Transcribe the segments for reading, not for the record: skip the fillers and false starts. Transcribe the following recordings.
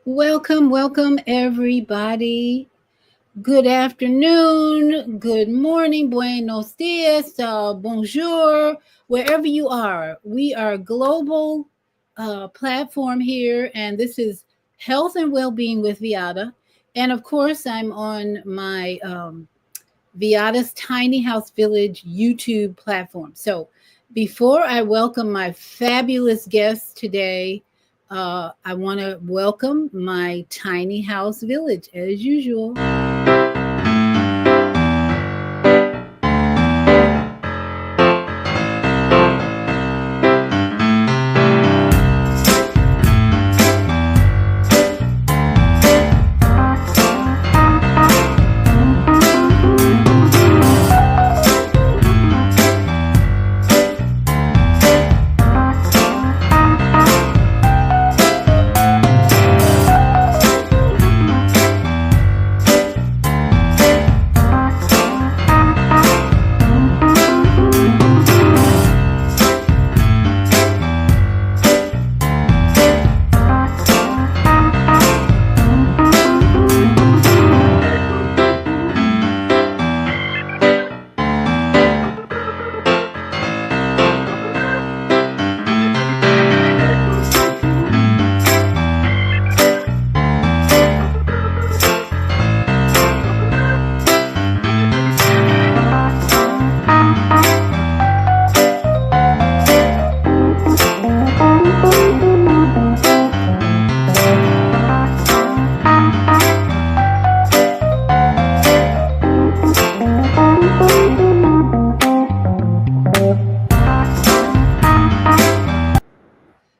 Welcome, everybody. Good afternoon, good morning, buenos dias, bonjour, wherever you are. We are a global platform here, and this is Health and Wellbeing with Viata. And of course, I'm on my Viata's Tiny House Village YouTube platform. So before I welcome my fabulous guest today, I want to welcome my tiny house village as usual.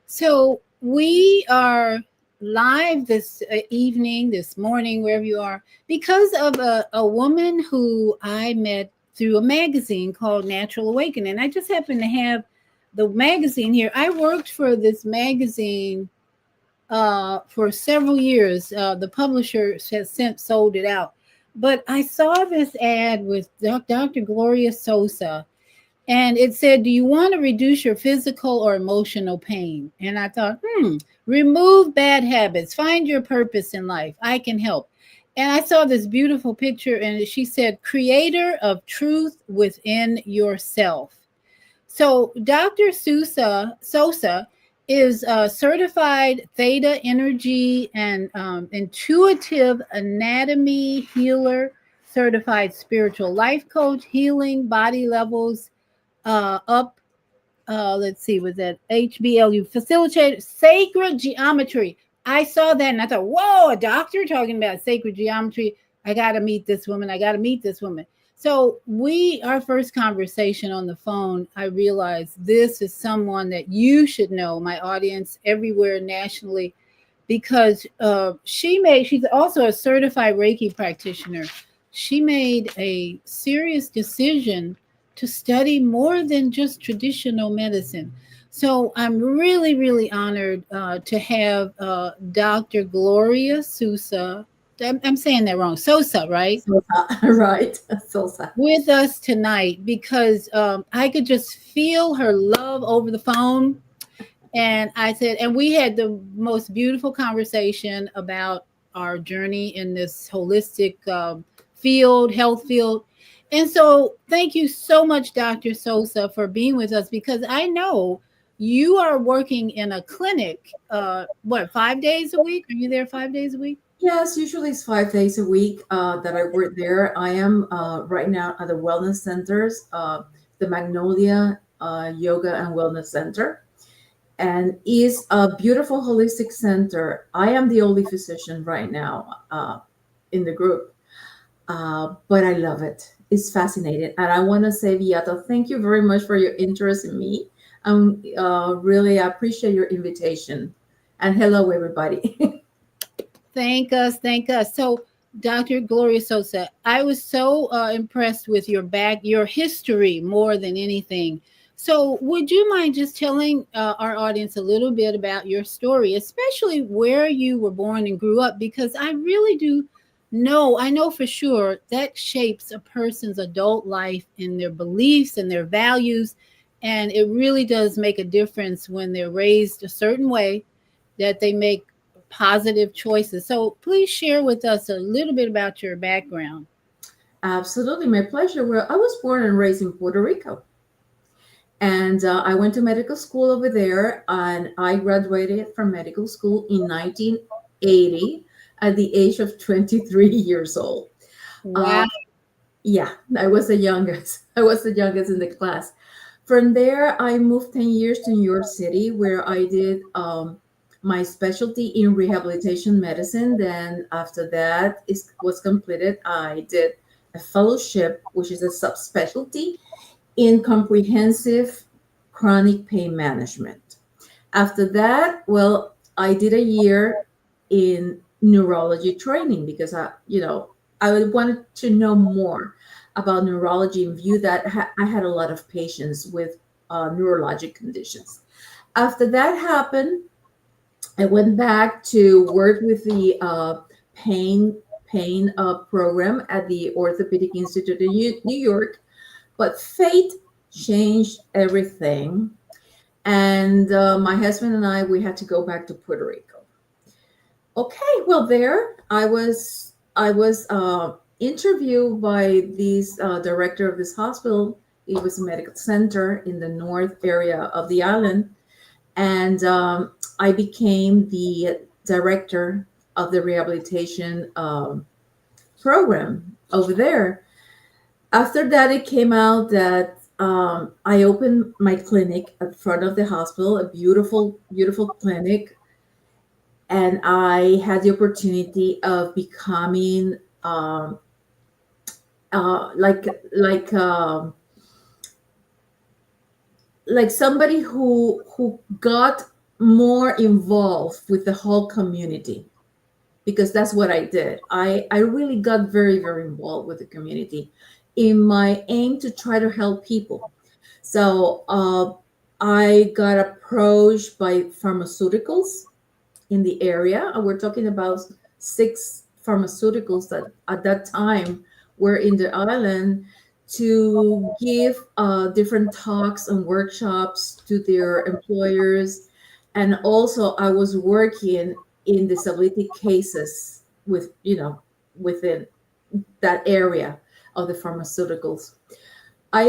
So we are live this evening, this morning, wherever you are, because of a woman who I met through a magazine called Natural Awakening. I just happen to have the magazine here. I worked for this magazine for several years. The publisher has since sold it out. But I saw this ad with Dr. Gloria Susa, and it said, "Do you want to reduce your physical or emotional pain?" And I thought, remove bad habits, find your purpose in life. I can help. And I saw this beautiful picture, and she said, "Creator of truth within yourself." So Dr. Sosa is a certified theta energy and intuitive anatomy healer, certified spiritual life coach, healing body levels up. Let's see, was that HBLU facilitated sacred geometry? I saw that and I thought, whoa, a doctor talking about sacred geometry. I got to meet this woman. I got to meet this woman. So our first conversation on the phone, I realized this is someone that you should know, my audience everywhere nationally, because she's also a certified Reiki practitioner. She made a serious decision to study more than just traditional medicine. So I'm really, really honored to have Dr. Gloria Susa. I'm saying that wrong. Sosa, right? Sosa, right? Sosa. With us tonight because I could just feel her love over the phone. And I said, and we had the most beautiful conversation about our journey in this holistic health field. And so, thank you so much, Dr. Sosa, for being with us because I know you are working in a clinic. 5 days a week? Are you there 5 days a week? Yes, usually it's 5 days a week that I work there. I am right now at the wellness centers, the Magnolia Yoga and Wellness Center, and is a beautiful holistic center. I am the only physician right now in the group, but I love it. It's fascinating, and I want to say, Viata, thank you very much for your interest in me. Really appreciate your invitation, and hello, everybody. Thank us. So, Dr. Gloria Sosa, I was so impressed with your history more than anything. So, would you mind just telling our audience a little bit about your story, especially where you were born and grew up? Because I really do know, I know for sure that shapes a person's adult life and their beliefs and their values. And it really does make a difference when they're raised a certain way that they make positive choices. So please share with us a little bit about your background. Absolutely, my pleasure. Well, I was born and raised in Puerto Rico, and I went to medical school over there, and I graduated from medical school in 1980 at the age of 23 years old. Wow. Uh, yeah, I was the youngest. I was the youngest in the class. From there, I moved 10 years to New York City, where I did my specialty in rehabilitation medicine. Then, after that was completed, I did a fellowship, which is a subspecialty in comprehensive chronic pain management. After that, well, I did a year in neurology training because I wanted to know more about neurology in view that I had a lot of patients with neurologic conditions. After that happened, I went back to work with the pain program at the Orthopedic Institute in New York, but fate changed everything, and my husband and I, we had to go back to Puerto Rico. Okay, well, there I was interviewed by this director of this hospital. It was a medical center in the north area of the island, and I became the director of the rehabilitation program over there. After that, it came out that I opened my clinic at front of the hospital, a beautiful, beautiful clinic, and I had the opportunity of becoming uh, like like um like somebody who got more involved with the whole community, because that's what I did. I really got very, very involved with the community in my aim to try to help people. So I got approached by pharmaceuticals in the area. We're talking about six pharmaceuticals that at that time were in the island, to give different talks and workshops to their employers. And also, I was working in disability cases within that area of the pharmaceuticals. I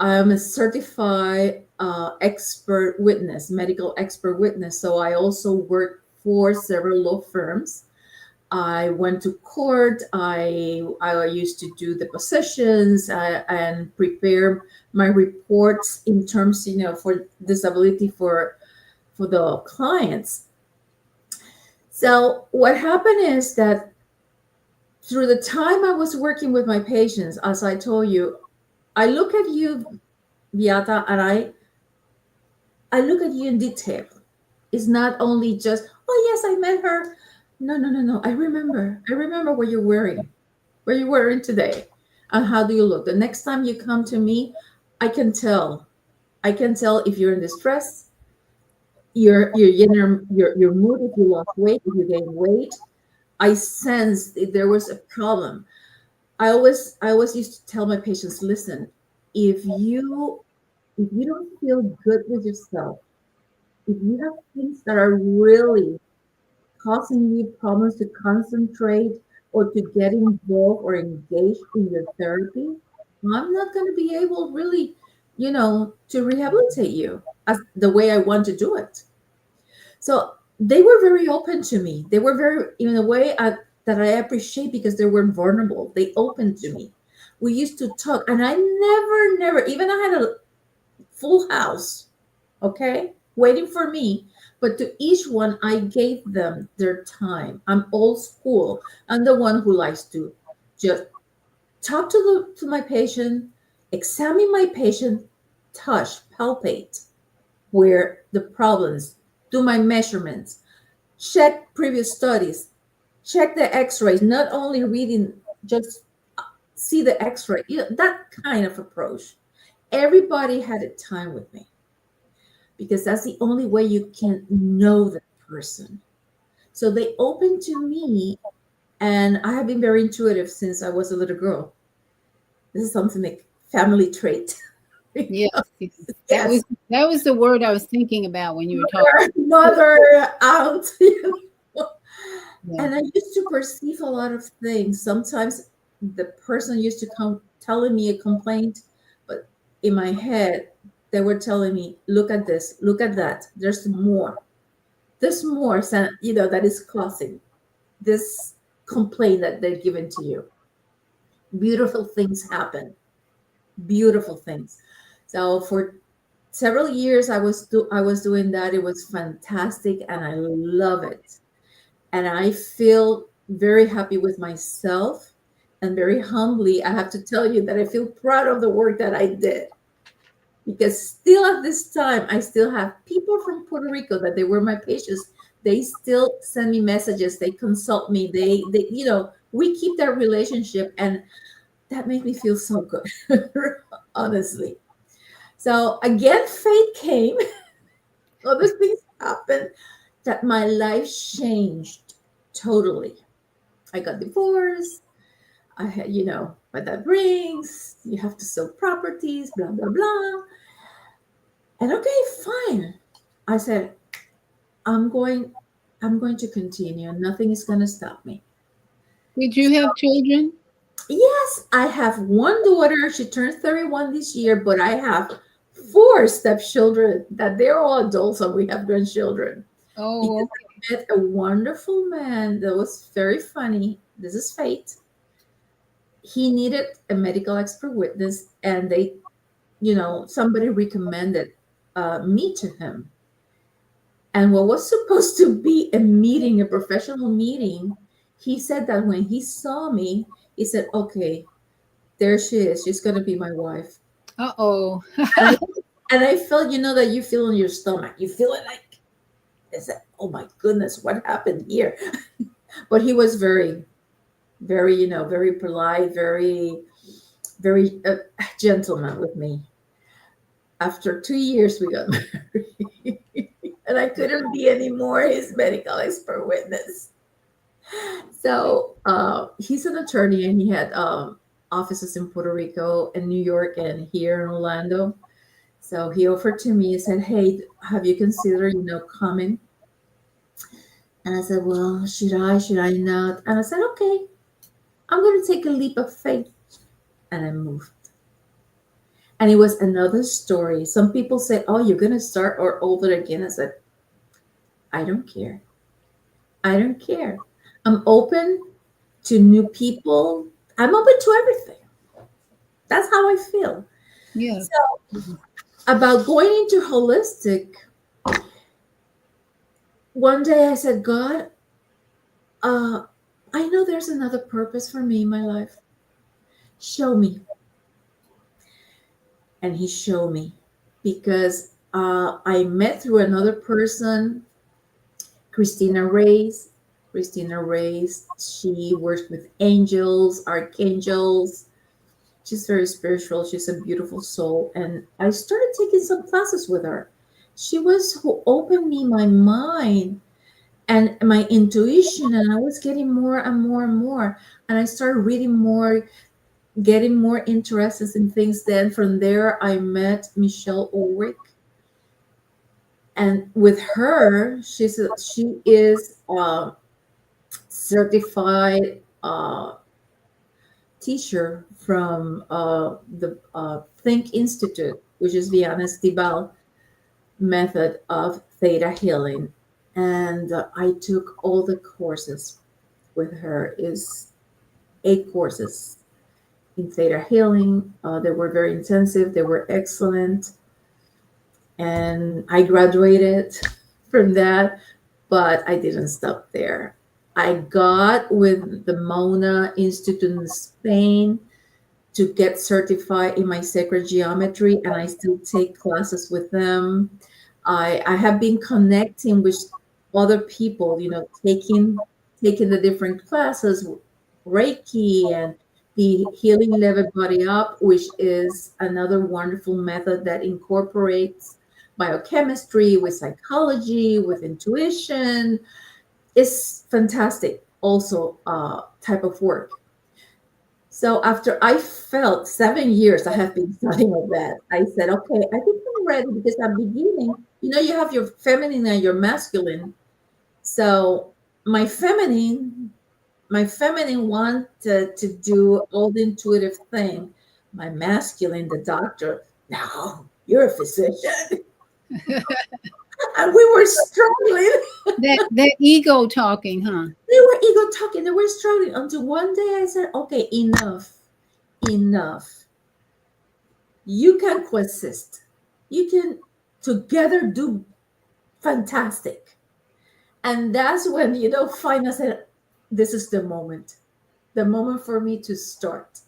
am a certified expert witness, medical expert witness. So I also work for several law firms. I went to court. I used to do the positions and prepare my reports in terms, for disability for the clients. So what happened is that through the time I was working with my patients, as I told you, I look at you, Beata, and I look at you in detail. It's not only just, oh yes, I met her. No, no, no, no. I remember. I remember what you're wearing, what you're wearing today, and how do you look. The next time you come to me, I can tell. I can tell if you're in distress, your mood, if you lost weight, if you gained weight. I sensed if there was a problem. I always used to tell my patients, listen, if you if you don't feel good with yourself, if you have things that are really causing you problems to concentrate or to get involved or engaged in your therapy, I'm not going to be able really, to rehabilitate you as the way I want to do it. So they were very open to me. They were very, in a way that I appreciate, because they were vulnerable. They opened to me. We used to talk, and I never, even I had a full house, okay, waiting for me. But to each one, I gave them their time. I'm old school. I'm the one who likes to just talk to my patient, examine my patient, touch, palpate where the problems, do my measurements, check previous studies, check the X-rays. Not only reading, just see the X-ray. That kind of approach. Everybody had a time with me, because that's the only way you can know the person. So they opened to me, and I have been very intuitive since I was a little girl. This is something like family trait. Yes, that Yes, was that was the word I was thinking about when you were talking. mother, aunt. Yeah. And I used to perceive a lot of things. Sometimes the person used to come telling me a complaint, but in my head, they were telling me, look at this, look at that. There's more. There's more, that is causing this complaint that they're giving to you. Beautiful things happen. Beautiful things. So for several years, I was doing that. It was fantastic, and I love it. And I feel very happy with myself, and very humbly, I have to tell you that I feel proud of the work that I did, because still at this time, I still have people from Puerto Rico that they were my patients. They still send me messages. They consult me. We keep that relationship, and that made me feel so good, honestly. So again, fate came. Other things happened that my life changed totally. I got divorced. I had, what that brings. You have to sell properties, blah, blah, blah. And okay, fine. I said, I'm going, I'm going to continue. Nothing is going to stop me. Did you So, have children? yes, I have one daughter. She turned 31 this year, but I have four stepchildren that they're all adults and we have grandchildren. Oh, Because I met a wonderful man that was very funny. This is fate. He needed a medical expert witness, and somebody recommended me to him. And what was supposed to be a meeting, a professional meeting, he said that when he saw me, he said, okay, there she is. She's going to be my wife. uh-oh. And I, and I felt, that you feel in your stomach. You feel it like, it's like, oh my goodness, what happened here? But he was very, very, very polite, very, very gentleman with me. After 2 years, we got married. And I couldn't be anymore his medical expert witness. So he's an attorney, and he had offices in Puerto Rico and New York and here in Orlando. So he offered to me and said, hey, have you considered, coming? And I said, well, should I not? And I said, okay, I'm going to take a leap of faith. And I moved. And it was another story. Some people said, oh, you're going to start or over again. I said, I don't care. I don't care. I'm open to new people. I'm open to everything. That's how I feel. Yeah. So, about going into holistic, one day I said, God, I know there's another purpose for me in my life. Show me. And he showed me, because I met through another person, Christina Reyes. Christina Reyes, she works with angels, archangels. She's very spiritual. She's a beautiful soul. And I started taking some classes with her. She was who opened me my mind and my intuition. And I was getting more and more and more. And I started reading more, getting more interested in things. Then from there, I met Michelle Ulrich. And with her, she is a certified teacher from the Think Institute, which is Viana Stibal method of theta healing. And I took all the courses with her. Is 8 courses in theta healing. They were very intensive. They were excellent. And I graduated from that, but I didn't stop there. I got with the Mona Institute in Spain to get certified in my sacred geometry, and I still take classes with them. I have been connecting with other people, taking the different classes, Reiki and the healing level body up, which is another wonderful method that incorporates biochemistry with psychology, with intuition. It's fantastic, also type of work. So after I felt 7 years, I have been studying all that. I said, okay, I think I'm ready, because I'm beginning. You have your feminine and your masculine. So my feminine, my feminine wanted to do all the intuitive thing. My masculine, the doctor, no, you're a physician. And we were struggling. That ego talking, huh? They were ego talking. They were struggling until one day I said, okay, enough, enough. You can coexist. You can together do fantastic. And that's when, finally I said, this is the moment for me to start.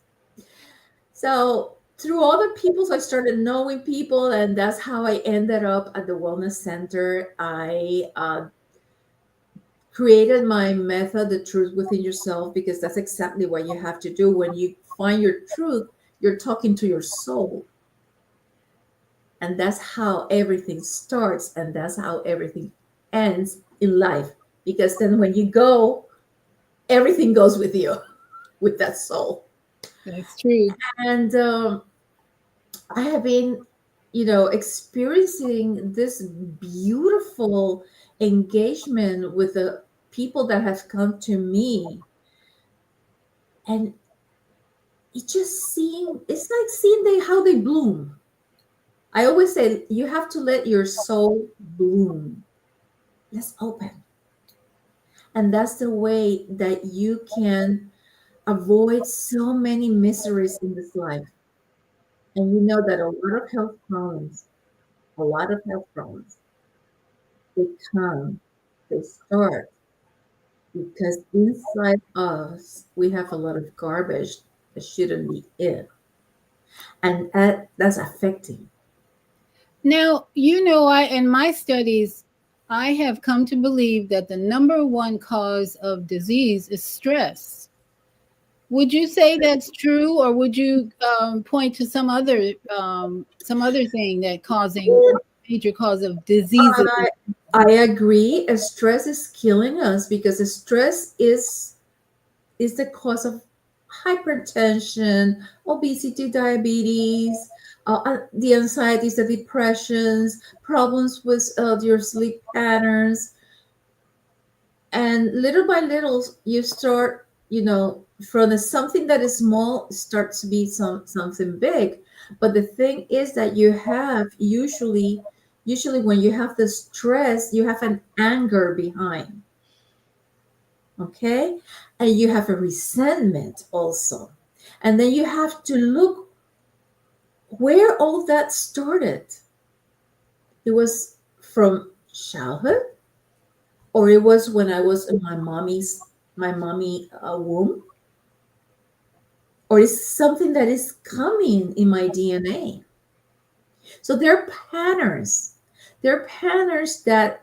So through other people, so I started knowing people, and that's how I ended up at the wellness center. I created my method, the truth within yourself, because that's exactly what you have to do. When you find your truth, you're talking to your soul. And that's how everything starts, and that's how everything ends in life. Because then when you go, everything goes with you, with that soul. That's true. And I have been, experiencing this beautiful engagement with the people that have come to me. And it's like seeing how they bloom. I always say you have to let your soul bloom. Let's open. And that's the way that you can avoid so many miseries in this life. And you know that a lot of health problems, they come, they start because inside us, we have a lot of garbage that shouldn't be in. And that's affecting. Now, I in my studies, I have come to believe that the number one cause of disease is stress. Would you say that's true, or would you point to some other thing that causing major cause of diseases? I agree. Stress is killing us because stress is the cause of hypertension, obesity, diabetes, the anxieties, the depressions, problems with your sleep patterns. And little by little, you start, from something that is small, starts to be something big. But the thing is that you have usually when you have the stress, you have an anger behind. Okay. And you have a resentment also. And then you have to look where all that started. It was from childhood, or it was when I was in my mommy womb, or it's something that is coming in my DNA. So there are patterns. There are patterns that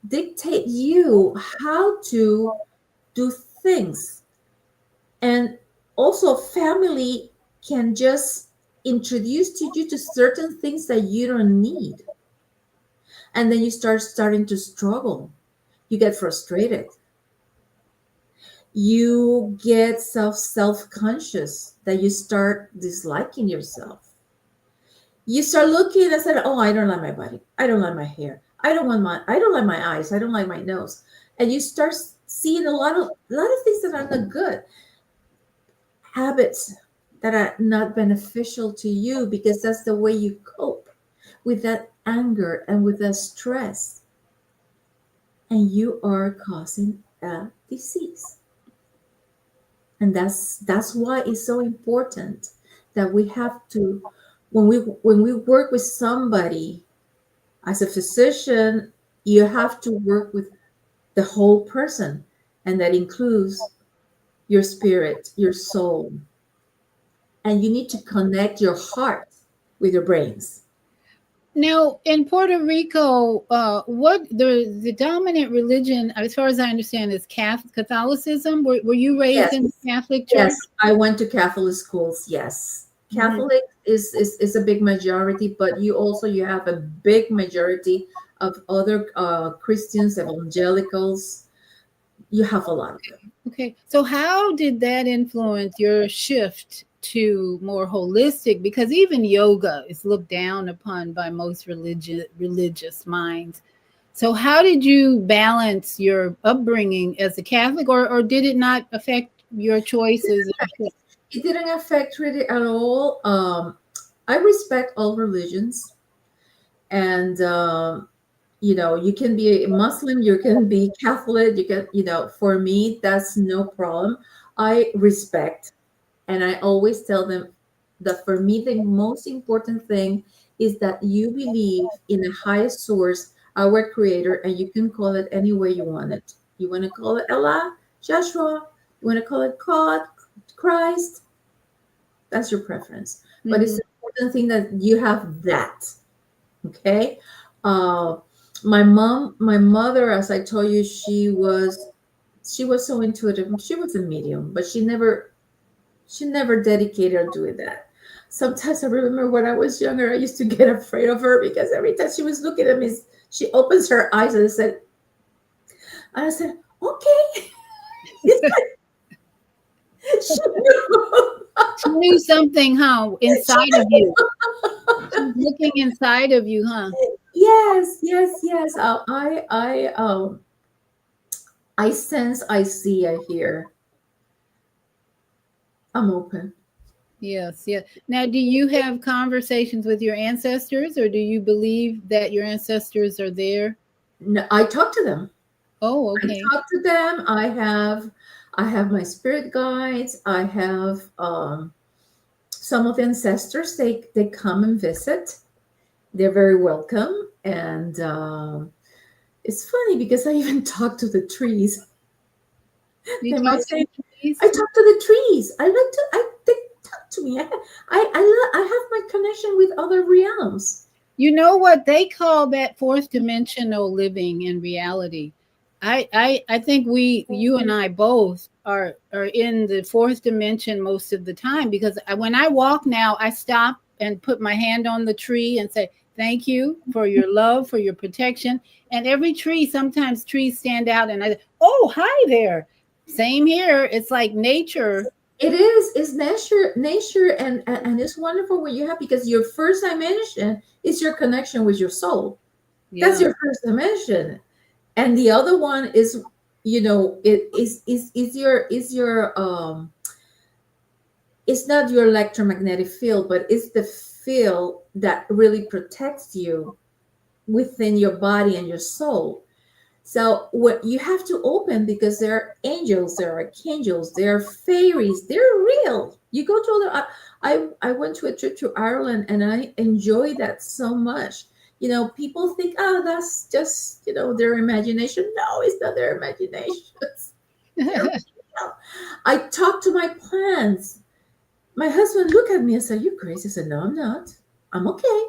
dictate you how to do things. And also family can just introduce to you to certain things that you don't need. And then you starting to struggle. You get frustrated. You get self-conscious, that you start disliking yourself. You start looking and said, oh, I don't like my body. I don't like my hair. I don't like my eyes. I don't like my nose. And you start seeing a lot of things that are not good. Habits that are not beneficial to you because that's the way you cope with that anger and with that stress. And you are causing a disease. And that's why it's so important that we have to, when we work with somebody as a physician, you have to work with the whole person, and that includes your spirit, your soul, and you need to connect your heart with your brains. Now, in Puerto Rico, what the dominant religion, as far as I understand, is Catholicism. Were you raised Yes, in the Catholic yes, Church? I went to Catholic schools. Yes, Mhm. Catholic is a big majority, but you have a big majority of other Christians, evangelicals. You have a lot of them. Okay, so how did that influence your shift to more holistic? Because even yoga is looked down upon by most religious minds. So how did you balance your upbringing as a Catholic, or did it not affect your choices? It didn't affect really at all. I respect all religions, and you can be a Muslim, you can be Catholic, you can, for me, that's no problem. I respect, and I always tell them that for me, the most important thing is that you believe in the highest source, our creator, and you can call it any way you want it. You want to call it Allah, Joshua, you want to call it God, Christ, that's your preference. But it's Mhm. the important thing that you have that. Okay. Uh, my mother, as I told you, she was so intuitive. She was a medium, but she never dedicated on doing that. Sometimes I remember when I was younger, I used to get afraid of her because every time she was looking at me, she opens her eyes and I said, okay. It's like she knew. She knew something, huh, inside of you. She's looking inside of you, huh? Yes, yes, yes. I sense, I see, I hear. I'm open. Yes, yeah. Now, do you have conversations with your ancestors, or do you believe that your ancestors are there? No, I talk to them. Oh, I okay. talk to them. I have my spirit guides. I have some of the ancestors. They come and visit. They're very welcome, and it's funny because I even talk to the trees. You They talk might to say, the "I trees? talk to the trees. I like to. They talk to me. I have my connection with other realms." You know what they call that fourth dimensional living in reality. I think you and I both are in the fourth dimension most of the time, because when I walk now, I stop and put my hand on the tree and say, thank you for your love, for your protection. And every tree, sometimes trees stand out and I, oh, hi there. Same here. It's like nature. It is. It's nature, and it's wonderful when you have, because your first dimension is your connection with your soul. That's Yeah. your first dimension, and the other one is, it is your it's not your electromagnetic field, but it's the field that really protects you within your body and your soul. So what you have to open, because there are angels, there are archangels, there are fairies, they're real. You go to the I went to a trip to Ireland and I enjoyed that so much. People think, oh, that's just, their imagination. No, it's not their imagination. They're real. I talk to my plants. My husband looked at me and said, "You crazy?" I said, "No, I'm not. I'm okay."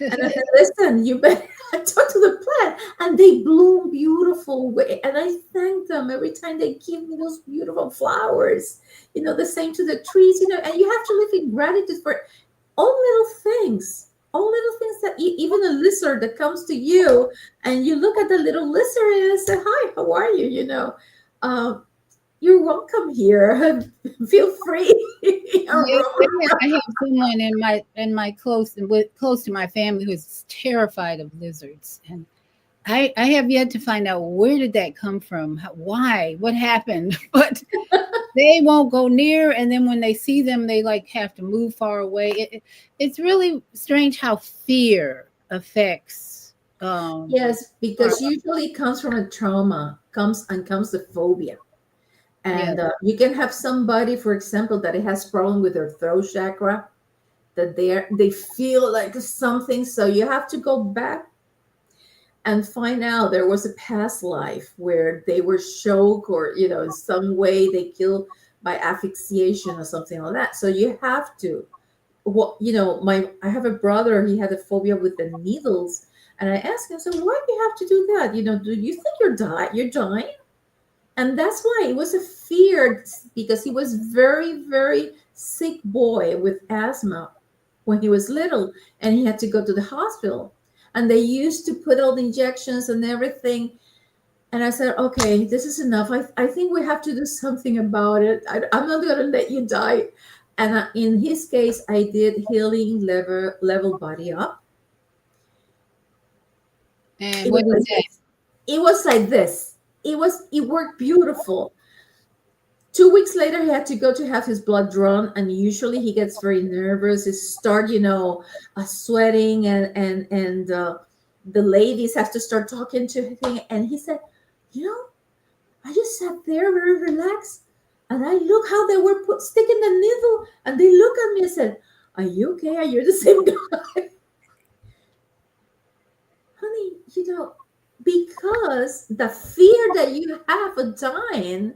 And I said, "Listen, you better." I talk to the plant, and they bloom beautiful way. And I thank them every time they give me those beautiful flowers. The same to the trees. And you have to live in gratitude for all little things that even a lizard that comes to you, and you look at the little lizard and say, "Hi, how are you?" Um, you're welcome here. Feel free. Yeah, Roam. I have someone in my close to my family who's terrified of lizards, and I have yet to find out where did that come from, why, what happened, but they won't go near, and then when they see them, they like have to move far away. It's really strange how fear affects Yes, our because usually it comes from a trauma, comes the phobia. yeah. And you can have somebody, for example, that it has problem with their throat chakra, that they feel like something. So you have to go back and find out there was a past life where they were shocked, or in some way they killed by asphyxiation or something like that. So you have to, my I have a brother, he had a phobia with the needles. And I asked him, so why do you have to do that? Do you think you're dying? And that's why it was a fear, because he was very, very sick boy with asthma when he was little, and he had to go to the hospital. And they used to put all the injections and everything. And I said, okay, this is enough. I think we have to do something about it. I'm not going to let you die. And in his case, I did healing level body up. And It what was is like that? this. It was like this. It worked beautiful. 2 weeks later, he had to go to have his blood drawn, and usually he gets very nervous. He start, sweating, and the ladies have to start talking to him. And he said, you know, I just sat there very relaxed, and I look how they were sticking the needle, and they look at me and said, "Are you okay? Are you the same guy, honey?" Because the fear that you have of dying,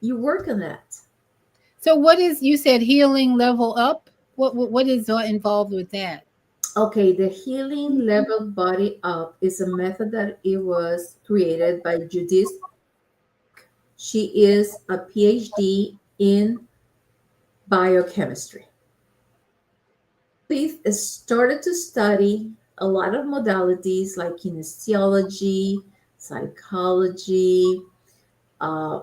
you work on that. So what is, you said healing level up? What is involved with that? Okay, the healing level body up is a method that it was created by Judith. She is a PhD in biochemistry. Judith started to study a lot of modalities like kinesiology, psychology, uh,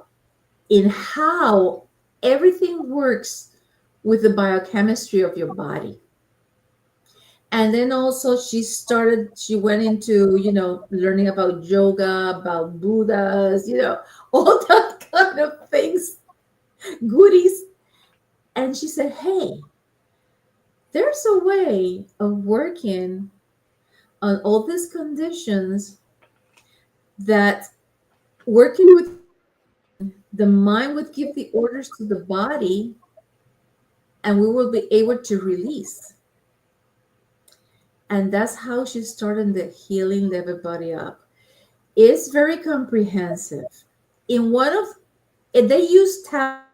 in how everything works with the biochemistry of your body. And then also she went into, learning about yoga, about Buddhas, all that kind of things, goodies. And she said, hey, there's a way of working on all these conditions that working with the mind would give the orders to the body, and we will be able to release. And that's how she started the healing everybody up. It's very comprehensive. In one of they use tap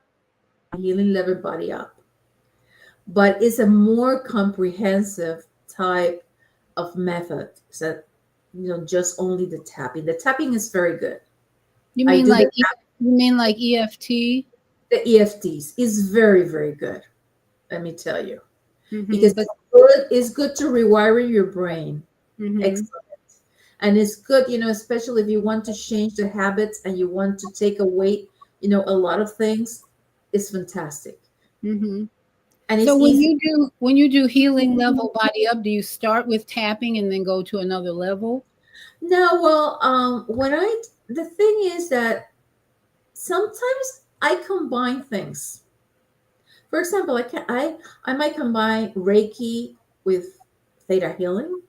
healing everybody up, but it's a more comprehensive type of method. So, just only the tapping. The tapping is very good. You I mean do like you mean like EFT? the EFTs is very, very good. Let me tell you, because But it's good to rewire your brain. mm-hmm, Excellent. And it's good, especially if you want to change the habits and you want to take away, a lot of things. It's fantastic. mm-hmm. And So it's easy. when you do healing level body up, do you start with tapping and then go to another level? Now, well, the thing is that sometimes I combine things. For example, I might combine Reiki with theta healing.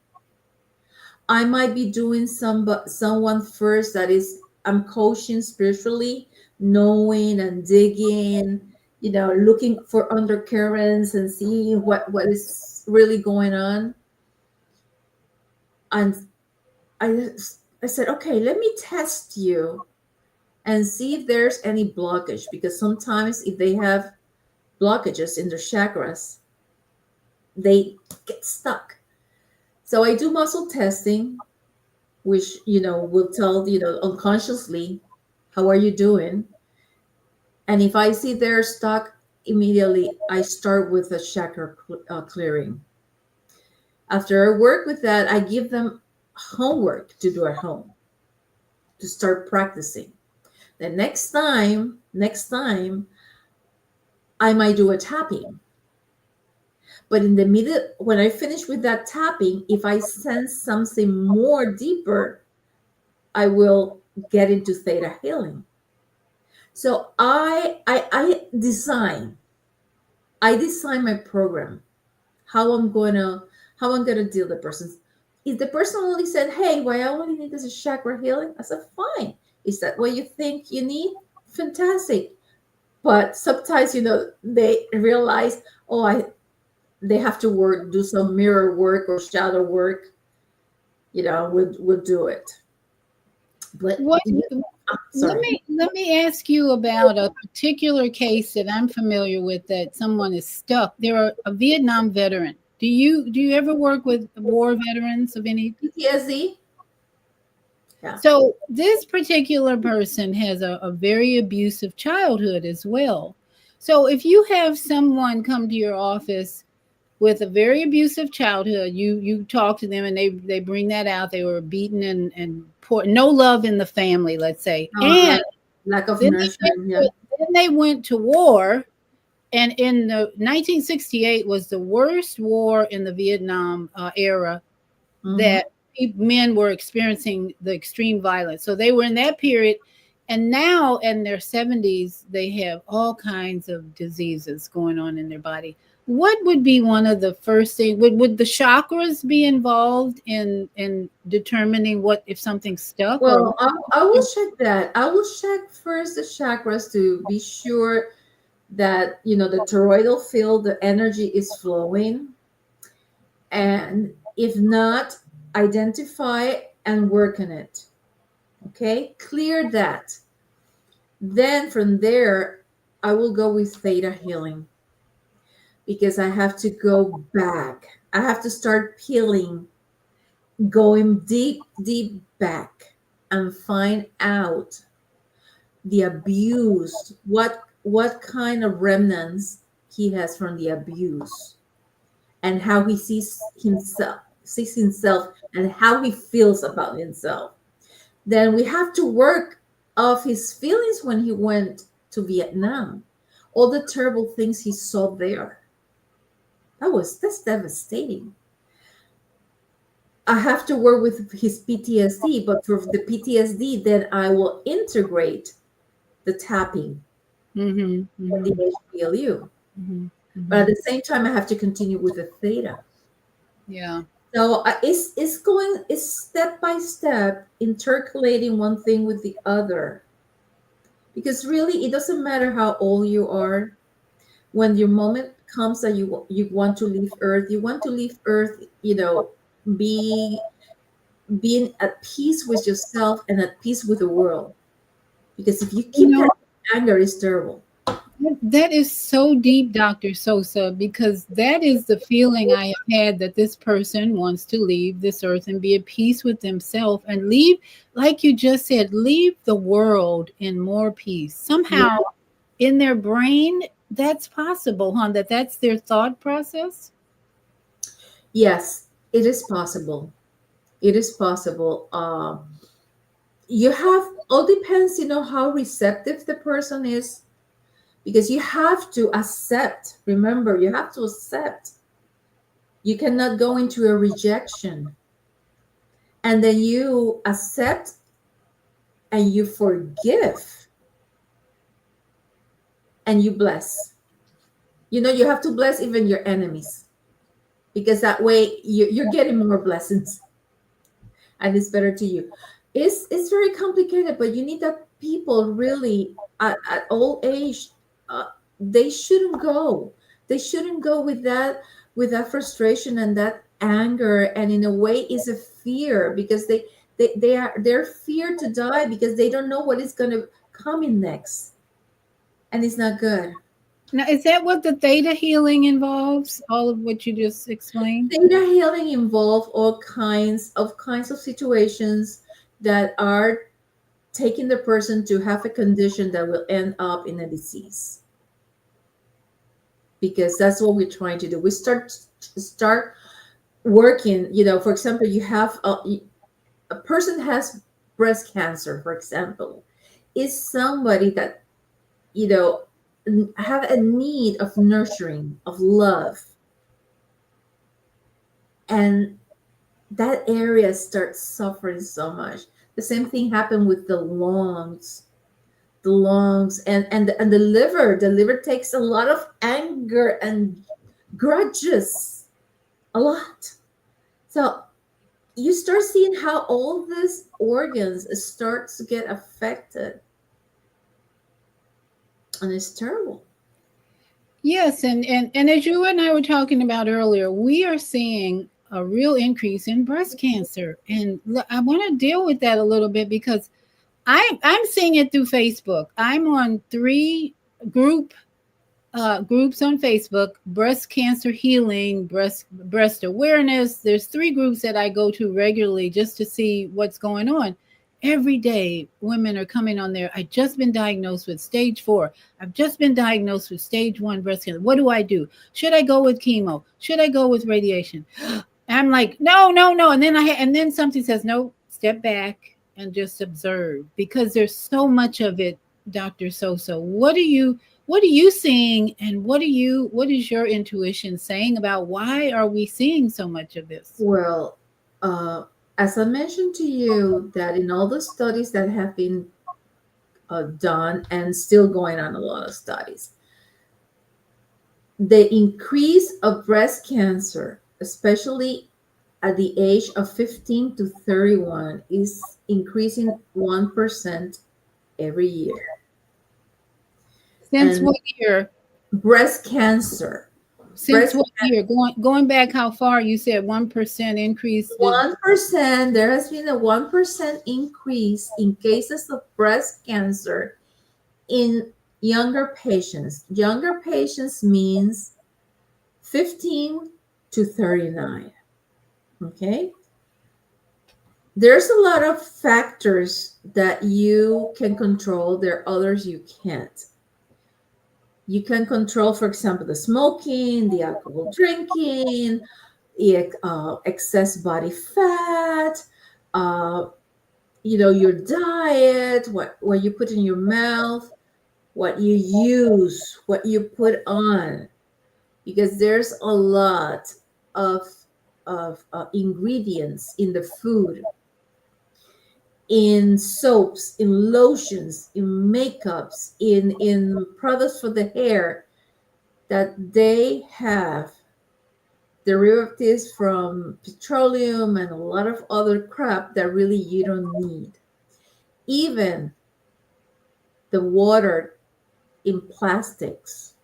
I might be doing someone first that is I'm coaching spiritually, knowing and digging, looking for undercurrents and seeing what is really going on. And I I said, okay, let me test you and see if there's any blockage, because sometimes if they have blockages in their chakras, they get stuck. So I do muscle testing, which will tell unconsciously how are you doing. And if I see they're stuck, immediately I start with a chakra clearing. After I work with that, I give them homework to do at home to start practicing. The next time I might do a tapping. But in the middle, when I finish with that tapping, if I sense something more deeper, I will get into theta healing. So I design my program, how I'm gonna deal with the person. If the person only said, "Hey, what I only need is a chakra healing," I said, "Fine. Is that what you think you need? Fantastic." But sometimes, they realize, oh, they have to do some mirror work or shadow work. We'll do it. But What sorry. let me ask you about a particular case that I'm familiar with that someone is stuck. They're a Vietnam veteran. Do you ever work with war veterans of any? PTSD. Yeah. So this particular person has a very abusive childhood as well. So if you have someone come to your office with a very abusive childhood, you talk to them and they bring that out. They were beaten and poor, no love in the family, let's say, Yeah. and Lack of then nurturing. Yeah. they went to war. And in the 1968 was the worst war in the Vietnam era Mm-hmm. that men were experiencing the extreme violence. So they were in that period. And now in their 70s, they have all kinds of diseases going on in their body. What would be one of the first things? Would the chakras be involved in determining what if something's stuck or Well, I will check that. I will check first the chakras to be sure that the toroidal field, the energy is flowing, and if not, identify and work on it. Okay, clear that. Then from there, I will go with theta healing because I have to go back. I have to start peeling, going deep, deep back and find out the abuse, what kind of remnants he has from the abuse and how he sees himself and how he feels about himself. Then we have to work off his feelings when he went to Vietnam, all the terrible things he saw there. That's devastating. I have to work with his PTSD, but for the PTSD, then I will integrate the tapping Mhm, for the mhm, HPLU. mhm, But at mhm. the same time, I have to continue with the theta. Yeah. So it's step by step, intercalating one thing with the other. Because really, it doesn't matter how old you are. When your moment comes that you want to leave Earth, you want to leave Earth. Be being at peace with yourself and at peace with the world. Because if you You keep know, that anger, is terrible. that is so deep, Dr. Sosa, because that is the feeling I have had that this person wants to leave this earth and be at peace with themselves and leave, like you just said, leave the world in more peace. Yeah. Somehow in their brain, that's possible, huh? That's their thought process. Yes, it is possible. It is possible. You have all depends, how receptive the person is, because you have to accept. Remember, you have to accept. You cannot go into a rejection, and then you accept and you forgive and you bless. You have to bless even your enemies, because that way you're getting more blessings and it's better to you. It's very complicated, but you need that people really at old age, uh, they shouldn't go. They shouldn't go with that frustration and that anger, and in a way is a fear, because they're feared to die because they don't know what is going to come in next, and it's not good. Now, is that what the theta healing involves? All of what you just explained? Theta healing involve all kinds of situations that are taking the person to have a condition that will end up in a disease, because that's what we're trying to do. We start working. For example, you have a person has breast cancer, for example, is somebody that you know have a need of nurturing, of love, and that area starts suffering so much. The same thing happened with the lungs and the liver. The liver takes a lot of anger and grudges, a lot. So you start seeing how all these organs starts to get affected, and it's terrible. Yes, and as you and I were talking about earlier, we are seeing a real increase in breast cancer, and I want to deal with that a little bit because I'm seeing it through Facebook. I'm on three group groups on Facebook: breast cancer healing, breast awareness. There's three groups that I go to regularly just to see what's going on. Every day, women are coming on there. I just been diagnosed with stage 4. I've just been diagnosed with stage 1 breast cancer. What do I do? Should I go with chemo? Should I go with radiation? I'm like, no, no, no. And then something says, no, step back and just observe, because there's so much of it, Dr. Soso. What are you seeing, and what is your intuition saying about why are we seeing so much of this? Well, uh, As I mentioned to you, that in all the studies that have been done and still going on, a lot of studies, the increase of breast cancer, especially at the age of 15 to 31, is increasing 1% every year. Since And what year? breast cancer, Since breast what year? Going back how far? You said 1% increase. 1%, there has been a 1% increase in cases of breast cancer in younger patients. Younger patients means 15 to 39. Okay. There's a lot of factors that you can control, there are others you can't. You can control, for example, the smoking, the alcohol drinking, excess body fat, uh, your diet, what you put in your mouth, what you use, what you put on, because there's a lot of ingredients in the food, in soaps, in lotions, in makeups, in products for the hair, that they have derivatives from petroleum and a lot of other crap that really you don't need. Even the water in plastics,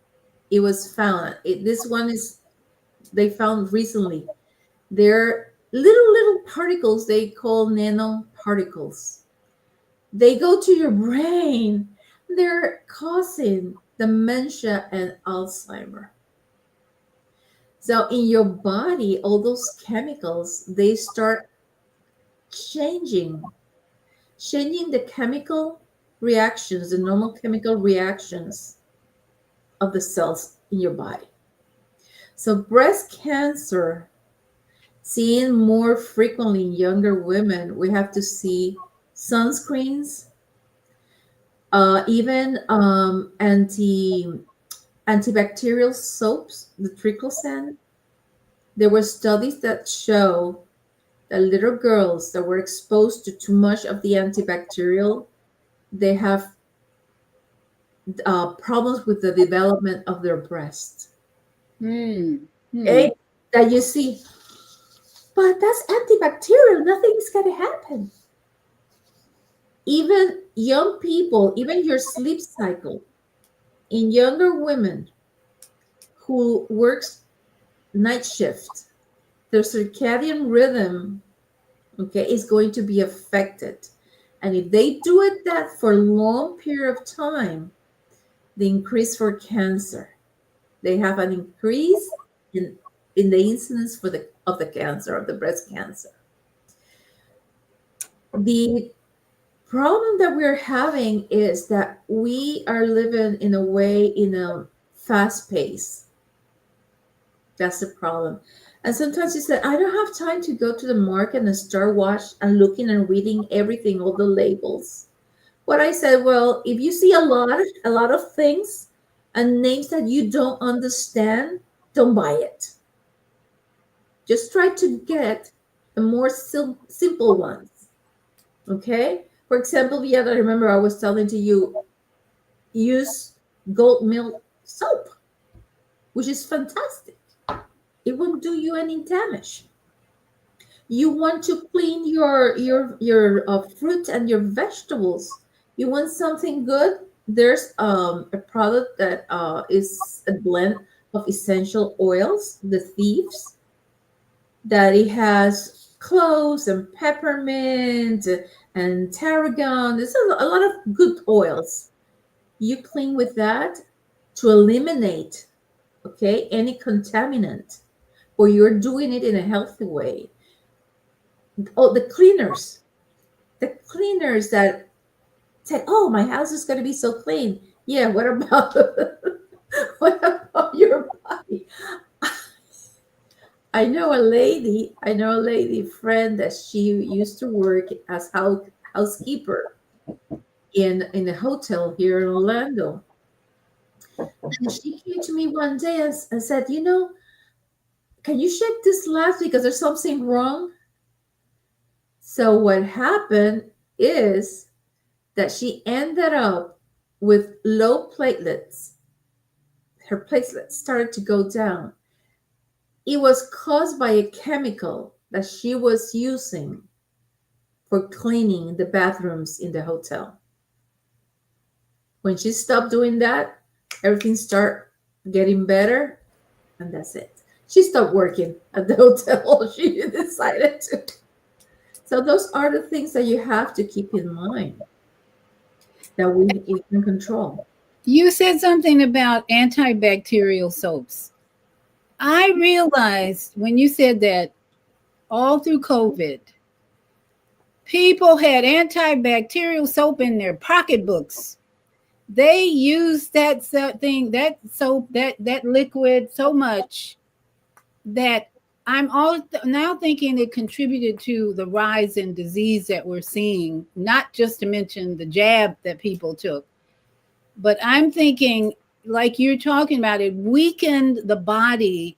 it was found. This one is they found recently. They're little particles they call nanoparticles. They go to your brain. They're causing dementia and Alzheimer. So in your body, all those chemicals, they start changing, changing the chemical reactions, the normal chemical reactions of the cells in your body. So breast cancer, seen more frequently in younger women, we have to see sunscreens, even antibacterial soaps, the triclosan. There were studies that show that little girls that were exposed to too much of the antibacterial, they have problems with the development of their breast. Hmm. Hmm. Okay? That you see, but that's antibacterial. Nothing is going to happen. Even young people, even your sleep cycle in younger women who works night shift, their circadian rhythm, okay, is going to be affected. And if they do it that for a long period of time, the increase for cancer, they have an increase in the incidence for the of the cancer, of the breast cancer. The problem that we're having is that we are living in a way, in a fast pace. That's the problem. And sometimes you say, I don't have time to go to the market and start watch and looking and reading everything, all the labels. What I said, well, if you see a lot of things and names that you don't understand, don't buy it. Just try to get the more simple ones. Okay. For example, yeah, I remember I was telling to you, use goat milk soap, which is fantastic. It won't do you any damage. You want to clean your fruit and your vegetables. You want something good. There's a product that is a blend of essential oils, the thieves, that it has cloves and peppermint and tarragon. There's a lot of good oils. You clean with that to eliminate, okay, any contaminant, or you're doing it in a healthy way. Oh, the cleaners that said, "Oh, my house is going to be so clean." Yeah, what about what about your body? I know a lady friend that she used to work as housekeeper in a hotel here in Orlando. And she came to me one day and said, can you check this last because there's something wrong? So what happened is that she ended up with low platelets. Her platelets started to go down. It was caused by a chemical that she was using for cleaning the bathrooms in the hotel. When she stopped doing that, everything started getting better, and that's it. She stopped working at the hotel. She decided to. So those are the things that you have to keep in mind that we can control. You said something about antibacterial soaps. I realized when you said that all through COVID, people had antibacterial soap in their pocketbooks. They used that thing, that soap, that liquid so much that I'm all now thinking it contributed to the rise in disease that we're seeing, not just to mention the jab that people took, but I'm thinking, like you're talking about, it weakened the body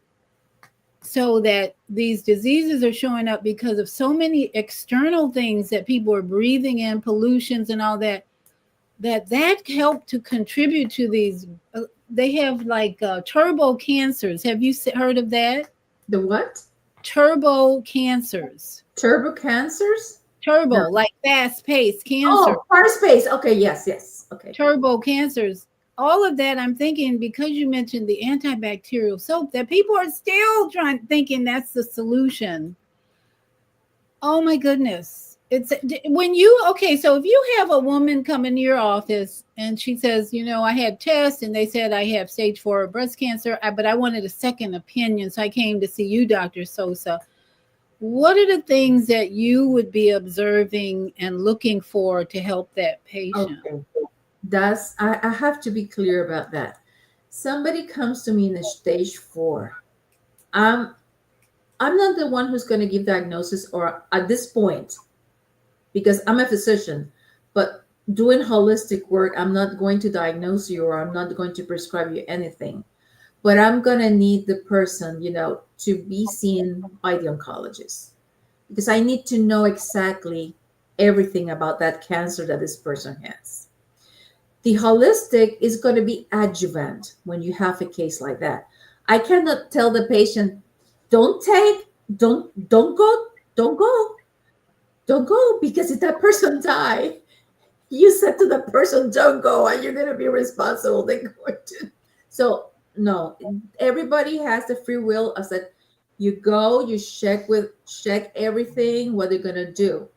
so that these diseases are showing up because of so many external things that people are breathing in, pollutions and all that, that helped to contribute to these. They have like turbo cancers. Have you heard of that? The what? Turbo cancers. Turbo cancers? No. Turbo, like fast paced cancer. Oh, car space. Okay, yes, yes. Okay. Turbo cancers. All of that, I'm thinking, because you mentioned the antibacterial soap, that people are still thinking that's the solution. Oh my goodness. It's when you, okay, so if you have a woman come into your office and she says, I had tests and they said I have stage 4 breast cancer, but I wanted a second opinion. So I came to see you, Dr. Sosa. What are the things that you would be observing and looking for to help that patient? Okay. I have to be clear about that. Somebody comes to me in a stage 4. I'm I'm not the one who's going to give diagnosis or at this point, because I'm a physician, but doing holistic work, I'm not going to diagnose you or I'm not going to prescribe you anything. But I'm going to need the person, to be seen by the oncologist, because I need to know exactly everything about that cancer that this person has. The holistic is going to be adjuvant when you have a case like that. I cannot tell the patient, don't take, don't go, don't go, don't go, because if that person die, you said to the person, don't go, and you're going to be responsible. They're going to. So no, everybody has the free will. I said, you go, you check everything, what they're going to do.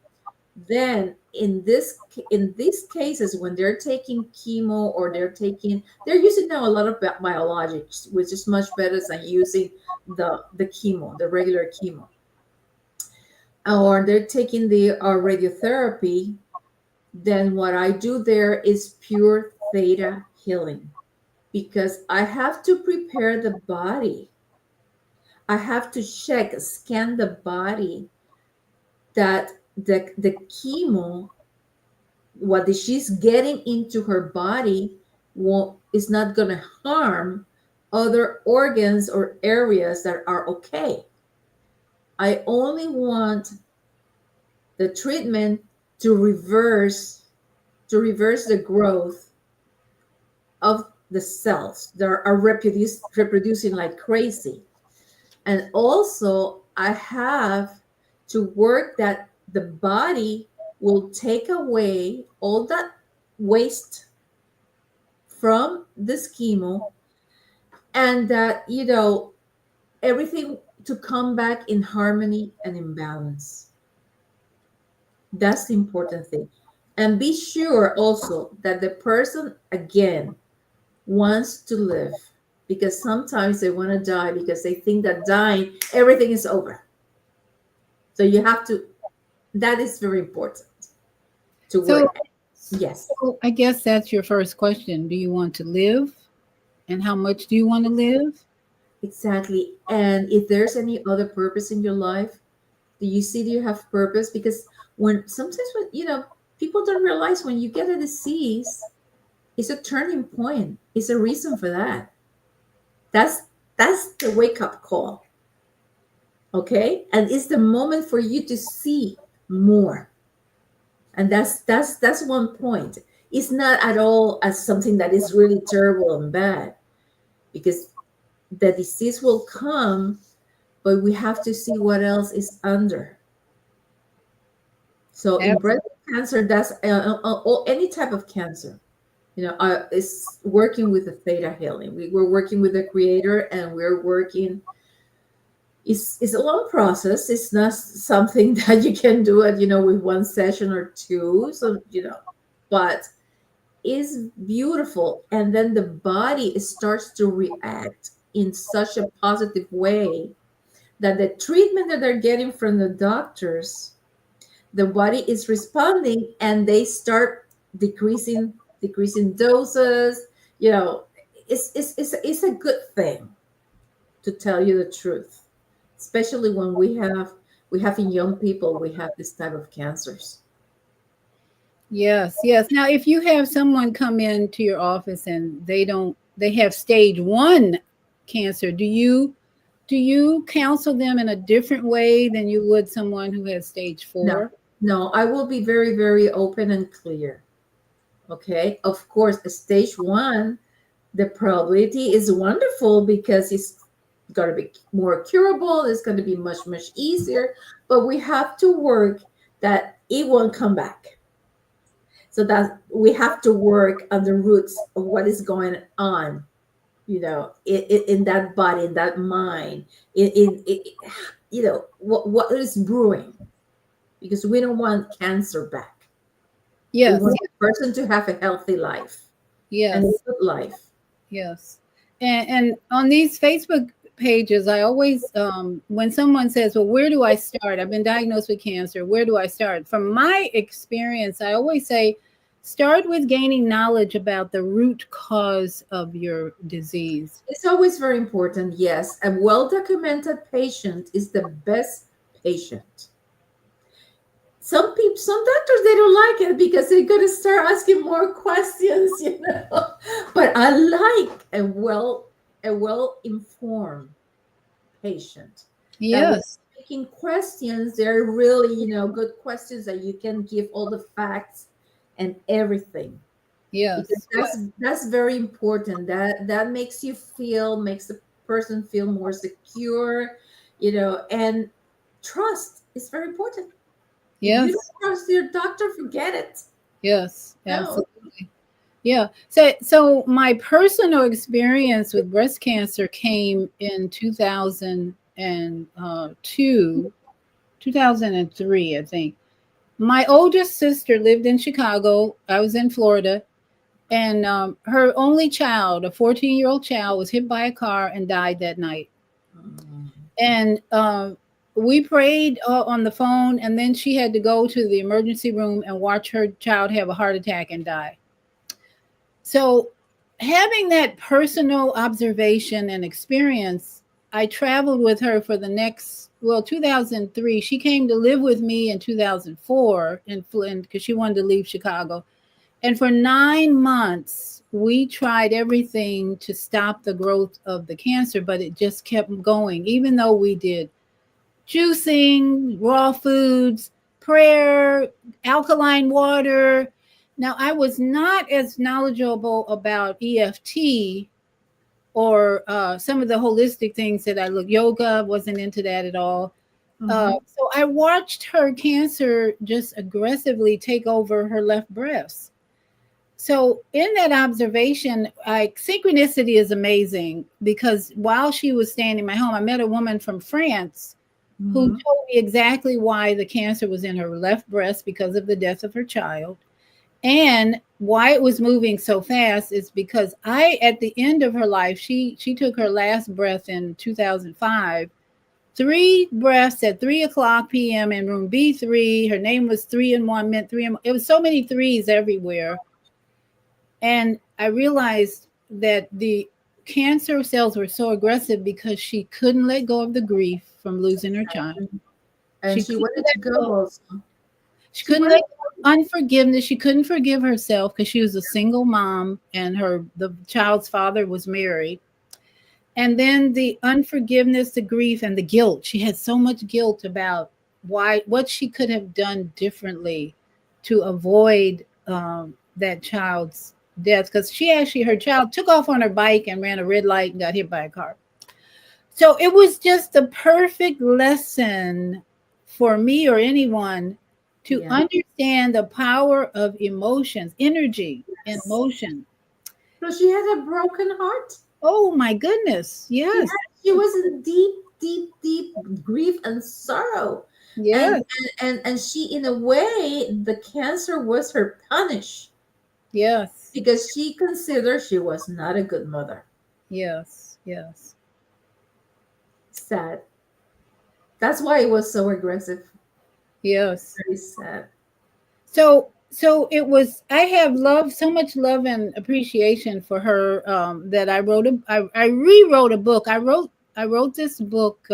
Then in these cases, when they're taking chemo or they're using now a lot of biologics, which is much better than using the chemo, the regular chemo, or they're taking the radiotherapy. Then what I do there is pure theta healing, because I have to prepare the body. I have to scan the body, that the chemo, what she's getting into her body, is not going to harm other organs or areas that are okay. I only want the treatment to reverse the growth of the cells that are reproducing like crazy. And also I have to work that the body will take away all that waste from this chemo, and that everything to come back in harmony and in balance. That's the important thing. And be sure also that the person, again, wants to live, because sometimes they want to die because they think that dying, everything is over. So you have to, that is very important to work. Yes. So I guess that's your first question. Do you want to live? And how much do you want to live? Exactly. And if there's any other purpose in your life, do you have purpose? Because sometimes people don't realize when you get a disease, it's a turning point. It's a reason for that. That's the wake up call. Okay. And it's the moment for you to see more. And that's one point. It's not at all as something that is really terrible and bad, because the disease will come, but we have to see what else is under. So in breast Absolutely. cancer, that's any type of cancer. Is working with the theta healing. We're working with the creator, and we're working. It's a long process. It's not something that you can do it, with one session or two. So, but is beautiful. And then the body starts to react in such a positive way that the treatment that they're getting from the doctors, the body is responding, and they start decreasing doses. It's a good thing, to tell you the truth, especially when we have in young people, we have this type of cancers. Yes, yes. Now, if you have someone come into your office and they have stage 1 cancer, do you counsel them in a different way than you would someone who has stage No, 4? no, I will be very, very open and clear. Okay, of course, stage one, the probability is wonderful because it's going to be more curable. It's going to be much, much easier, but we have to work that it won't come back. So that we have to work on the roots of what is going on, in that body, in that mind, what is brewing, because we don't want cancer back. We Yes, want the person to have a healthy life and a yes, good life. yes. And on these Facebook pages, I always, when someone says, "Well, where do I start? I've been diagnosed with cancer. Where do I start?" From my experience, I always say, start with gaining knowledge about the root cause of your disease. It's always very important. Yes, a well documented patient is the best patient. Some doctors, they don't like it because they're going to start asking more questions, But I like a well informed patient, that when Yes, making questions, they're really, good questions that you can give all the facts and everything, because yes, that's very important. That makes the person feel more secure, and trust is very important. If you don't yes, trust your doctor, forget it. yes, No. absolutely. Yeah. So my personal experience with breast cancer came in 2002, 2003, I think. My oldest sister lived in Chicago. I was in Florida. And her only child, a 14-year-old child, was hit by a car and died that night. Mm. And we prayed on the phone, and then she had to go to the emergency room and watch her child have a heart attack and die. So, having that personal observation and experience, I traveled with her for the next, well, 2003. She came to live with me in 2004 in Flint because she wanted to leave Chicago. And for 9 months, we tried everything to stop the growth of the cancer, but it just kept going, even though we did juicing, raw foods, prayer, alkaline water. Now, I was not as knowledgeable about EFT or some of the holistic things that I look. Yoga, wasn't into that at all. Mhm. So I watched her cancer just aggressively take over her left breast. So in that observation, synchronicity is amazing because while she was staying in my home, I met a woman from France who Mhm. told me exactly why the cancer was in her left breast because of the death of her child. And why it was moving so fast is because at the end of her life, she took her last breath in 2005. 3 breaths at 3 o'clock p.m. in room B3. Her name was 3 in 1, meant three in one. It was so many threes everywhere. And I realized that the cancer cells were so aggressive because she couldn't let go of the grief from losing her child. And She she couldn't wanted to let go go. also. She She couldn't wanted. let go of unforgiveness. She couldn't forgive herself because she was a single mom and the child's father was married. And then the unforgiveness, the grief, and the guilt. She had so much guilt about what she could have done differently to avoid that child's death, because she actually, her child took off on her bike and ran a red light and got hit by a car. So it was just the perfect lesson for me or anyone to Yeah. understand the power of emotions, energy and Yes. motion. So she had a broken heart. Oh my goodness. Yes. She was in deep, deep, deep grief and sorrow. And Yes. and she, in a way, the cancer was her punish Yes. because she considered she was not a good mother. Yes. Yes. Sad. That's why it was so aggressive. Yes. Very sad. So it was, I have love, so much love and appreciation for her, that I rewrote a book. I wrote this book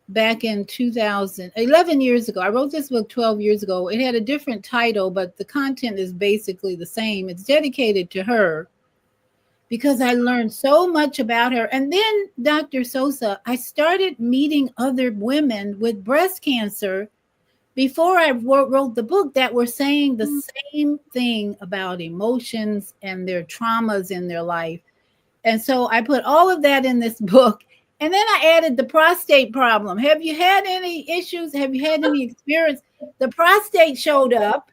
back in 2011 years ago. I wrote this book 12 years ago. It had a different title, but the content is basically the same. It's dedicated to her because I learned so much about her. And then, Dr. Sosa, I started meeting other women with breast cancer before I wrote the book that were saying the same thing about emotions and their traumas in their life. And so I put all of that in this book. And then I added the prostate problem. Have you had any issues? Have you had any experience? The prostate showed up.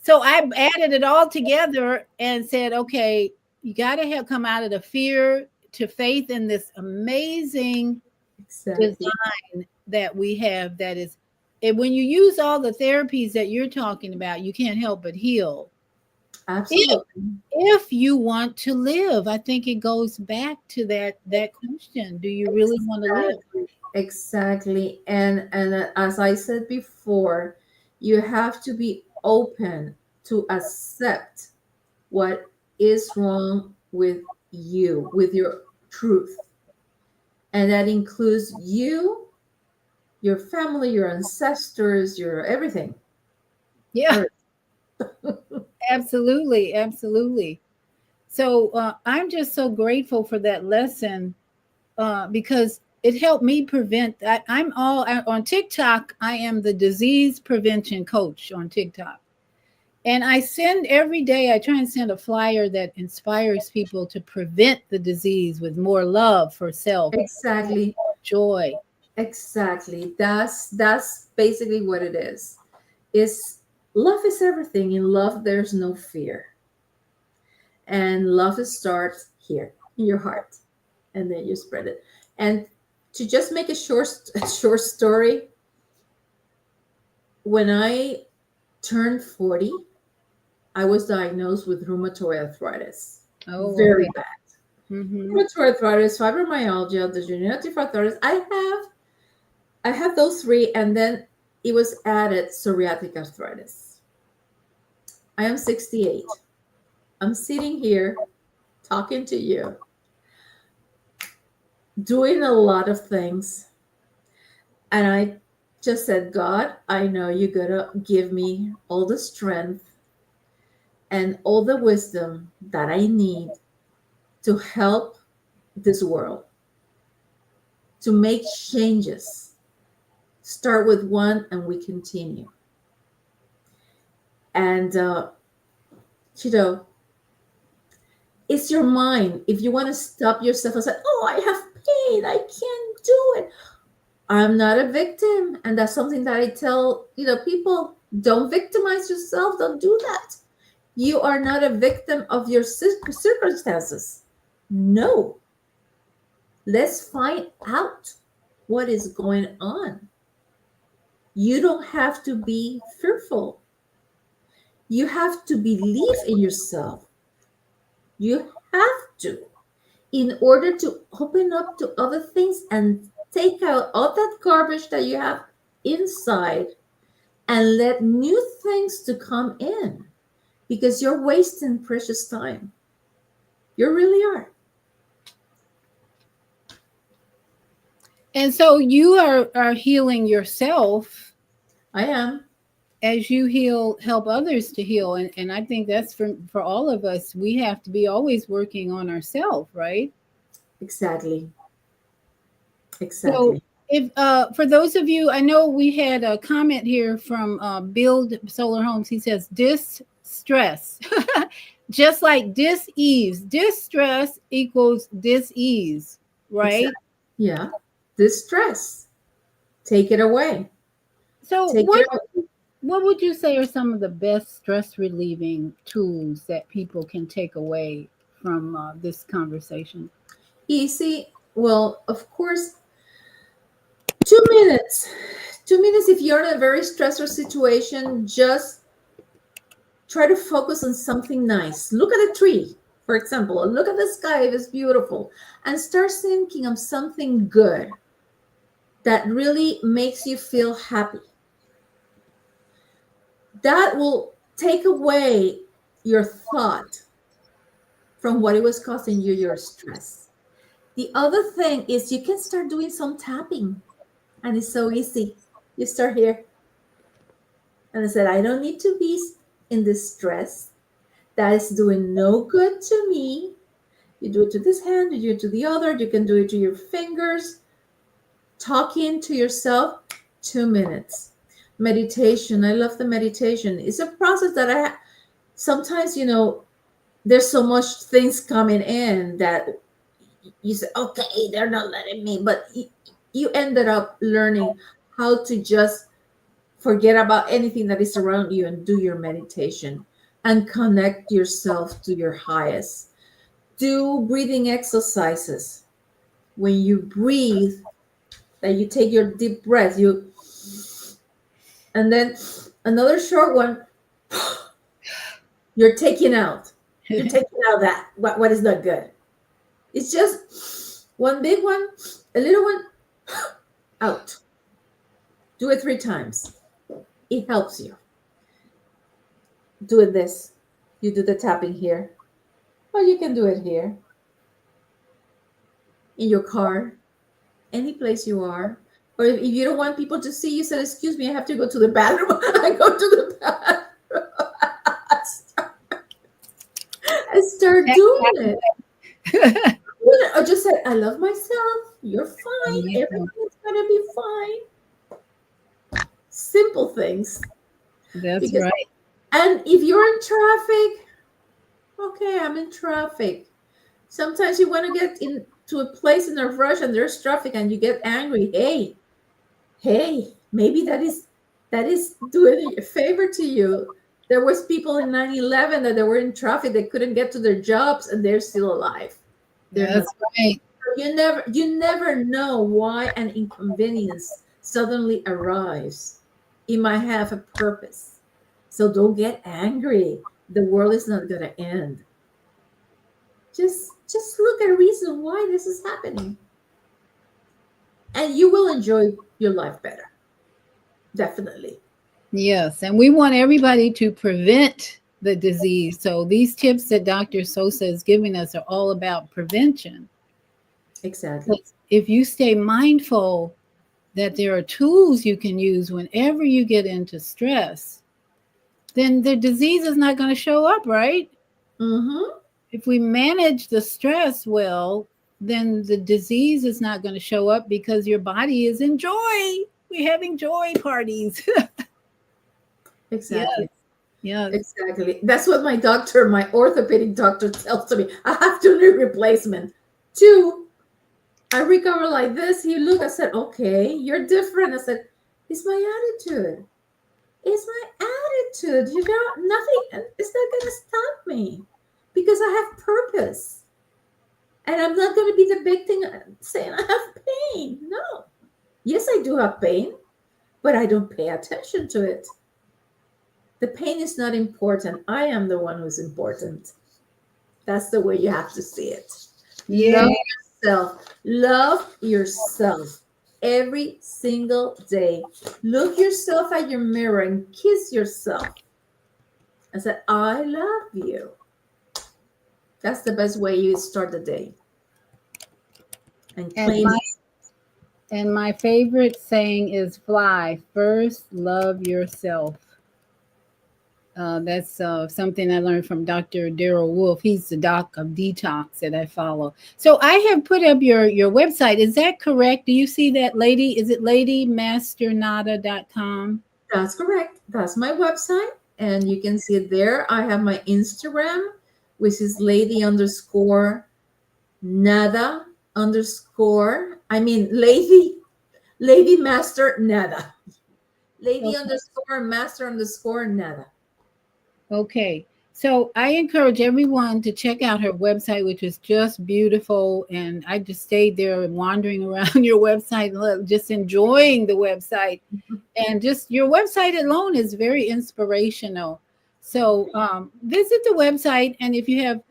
So I added it all together and said, okay, you got to have come out of the fear to faith in this amazing Exactly. design that we have, that is, and when you use all the therapies that you're talking about, you can't help but heal. If Absolutely. if you want to live, I think it goes back to that question. Do you really want to live? Exactly. Exactly. And as I said before, you have to be open to accept what is wrong with you, with your truth. And that includes you, your family, your ancestors, your everything. Yeah, Earth. absolutely, absolutely. So I'm just so grateful for that lesson, because it helped me prevent. On TikTok. I am the disease prevention coach on TikTok. And I send every day, I try and send a flyer that inspires people to prevent the disease with more love for self, Exactly. joy. Exactly. That's basically what it is. Is love is everything. In love, there's no fear. And love starts here in your heart, and then you spread it. And to just make a a short story, when I turned 40, I was diagnosed with rheumatoid arthritis. Oh, Very okay. bad. Mm-hmm. Rheumatoid arthritis, fibromyalgia, degenerative arthritis. I have those three, and then it was added psoriatic arthritis. I am 68. I'm sitting here talking to you, doing a lot of things. And I just said, God, I know you're going to give me all the strength and all the wisdom that I need to help this world, to make changes. Start with one and we continue. And, you know, it's your mind. If you want to stop yourself and say, oh, I have pain, I can't do it. I'm not a victim. And that's something that I tell, people, don't victimize yourself. Don't do that. You are not a victim of your circumstances. No. Let's find out what is going on. You don't have to be fearful. You have to believe in yourself. You have to, in order to open up to other things and take out all that garbage that you have inside and let new things to come in, because you're wasting precious time. You really are. And so you are healing yourself I am. as you help others to heal. And I think that's for all of us. We have to be always working on ourselves, right? Exactly. So Exactly. if for those of you, I know we had a comment here from Build Solar Homes. He says distress, just like dis-ease. Distress equals dis-ease, right? Exactly. Yeah. Distress. Take it away. So Take it away. what would you say are some of the best stress relieving tools that people can take away from this conversation? Easy. Well, of course, 2 minutes. 2 minutes if you're in a very stressful situation, just try to focus on something nice. Look at a tree, for example, or look at the sky if it's beautiful, and start thinking of something good that really makes you feel happy. That will take away your thought from what it was causing you your stress. The other thing is you can start doing some tapping, and it's so easy. You start here, and I said, I don't need to be in this stress. That is doing no good to me. You do it to this hand, you do it to the other, you can do it to your fingers. Talking to yourself, 2 minutes. Meditation. I love the meditation. It's a process that sometimes, there's so much things coming in that you say, okay, they're not letting me, but you ended up learning how to just forget about anything that is around you and do your meditation and connect yourself to your highest. Do breathing exercises. When you breathe, that you take your deep breath, and then another short one, you're taking out. You're taking out that what is not good. It's just one big one, a little one, out. Do it 3 times. It helps you. Do it this. You do the tapping here. Or you can do it here. In your car, any place you are. Or if you don't want people to see you, say, excuse me, I have to go to the bathroom. I go to the bathroom. I start doing it. Or just say, I love myself. You're fine. Everything's going to be fine. Simple things. That's right. And if you're in traffic, okay, I'm in traffic. Sometimes you want to get into a place in a rush and there's traffic and you get angry. Hey, maybe that is doing a favor to you. There was people in 9/11 that they were in traffic, they couldn't get to their jobs and they're still alive. That's right. You never know why an inconvenience suddenly arrives. It might have a purpose. So don't get angry. The world is not going to end. Just look at a reason why this is happening. And you will enjoy your life better. Definitely. Yes, and we want everybody to prevent the disease. So these tips that Dr. Sosa is giving us are all about prevention. Exactly. If you stay mindful that there are tools you can use whenever you get into stress, then the disease is not going to show up, right? Mm-hmm. If we manage the stress well, then the disease is not going to show up because your body is in joy. We're having joy parties. Exactly. Yes. Exactly. That's what my orthopedic doctor tells me. I have to need replacement. 2, I recover like this. He looked, I said, okay, you're different. I said, it's my attitude. It's my attitude. Nothing, it's not going to stop me because I have purpose. And I'm not going to be the big thing saying I have pain. No. Yes, I do have pain, but I don't pay attention to it. The pain is not important. I am the one who's important. That's the way you have to see it. Yeah. Love yourself. Love yourself every single day. Look yourself at your mirror and kiss yourself and say, I love you. That's the best way you start the day. And my favorite saying is fly. First, love yourself. That's something I learned from Dr. Daryl Wolf. He's the doc of detox that I follow. So I have put up your website. Is that correct? Do you see that, lady? Is it ladymasternada.com? That's correct. That's my website, and you can see it there. I have my Instagram, which is lady underscore nada underscore. I mean, lady master nada. Lady Okay. underscore master underscore nada. Okay. So I encourage everyone to check out her website, which is just beautiful. And I just stayed there and wandering around your website, just enjoying the website. And just your website alone is very inspirational. So visit the website. And if you have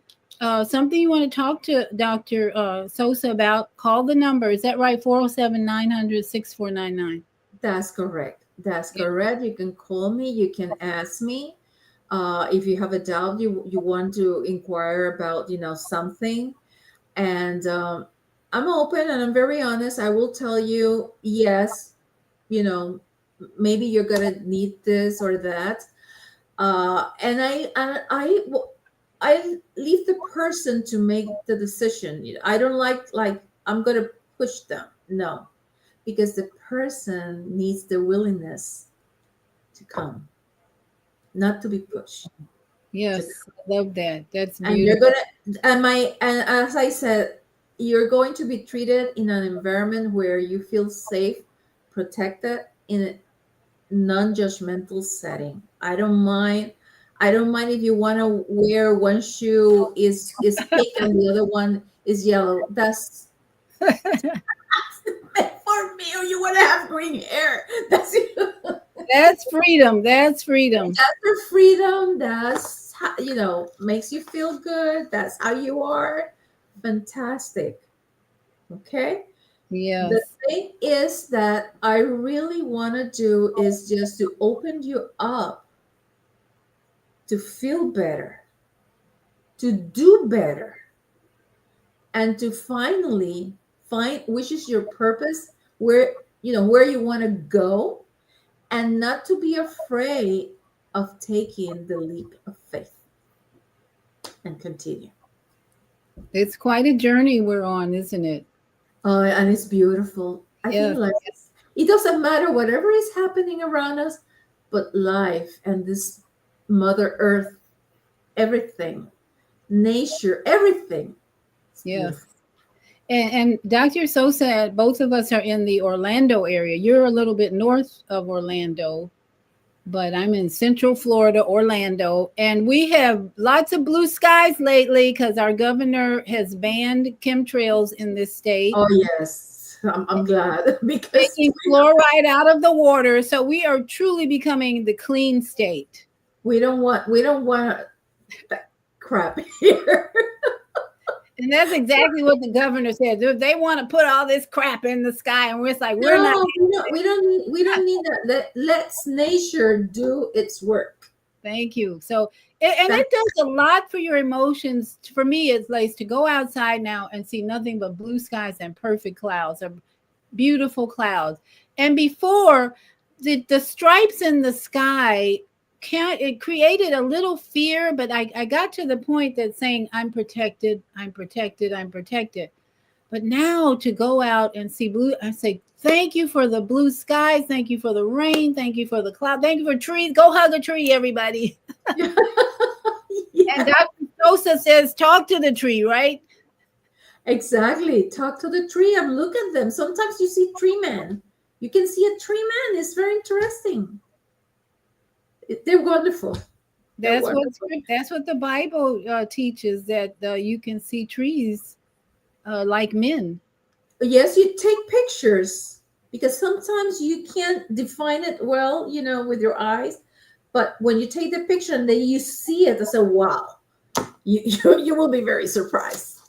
something you want to talk to Dr. Sosa about, call the number. Is that right? 407 900 6499. That's correct. That's correct. You can call me. You can ask me. If you have a doubt, you want to inquire about, something. And I'm open and I'm very honest. I will tell you, yes, you know, maybe you're gonna need this or that. And I leave the person to make the decision. I don't like I'm gonna push them. No, because the person needs the willingness to come, not to be pushed. To Yes, come. I love that. That's And you're beautiful. gonna and as I said, you're going to be treated in an environment where you feel safe, protected, in a non-judgmental setting. I don't mind if you want to wear one shoe is pink and the other one is yellow. That's for me. Or you want to have green hair. That's That's freedom. That's freedom. your freedom. That's makes you feel good. That's how you are. Fantastic. Okay. The Yes. thing is that I really want to do is just to open you up to feel better, to do better, and to finally find which is your purpose, where you want to go, and not to be afraid of taking the leap of faith and continue. It's quite a journey we're on, isn't it? And it's beautiful. I think Yes. life it doesn't matter whatever is happening around us, but life and this Mother Earth, everything, nature, everything. It's Yes. beautiful. And Dr. Sosa, both of us are in the Orlando area. You're a little bit north of Orlando, but I'm in Central Florida, Orlando, and we have lots of blue skies lately because our governor has banned chemtrails in this state, Oh yes, I'm glad because taking fluoride out of the water. So we are truly becoming the clean state. we don't want that crap here. And that's exactly what the governor said. They want to put all this crap in the sky, and we're just like, we're not. No, we don't need that. Let's nature do its work. Thank you. So, and That it does a lot for your emotions. For me, it's like to go outside now and see nothing but blue skies and perfect clouds, or beautiful clouds. And before, the stripes in the sky can't, it created a little fear, but I got to the point that saying, I'm protected, I'm protected, I'm protected. But now to go out and see blue, I say, thank you for the blue skies. Thank you for the rain. Thank you for the cloud. Thank you for trees. Go hug a tree, everybody. And yeah, Dr. Sosa says, talk to the tree, right? exactly. Talk to the tree and look at them. Sometimes you see tree man. You can see a tree man. It's very interesting. They're wonderful. They're That's what wonderful. that's what the Bible teaches, that you can see trees like men. Yes, you take pictures because sometimes you can't define it well, with your eyes. But when you take the picture and then you see it, I say, wow, you will be very surprised.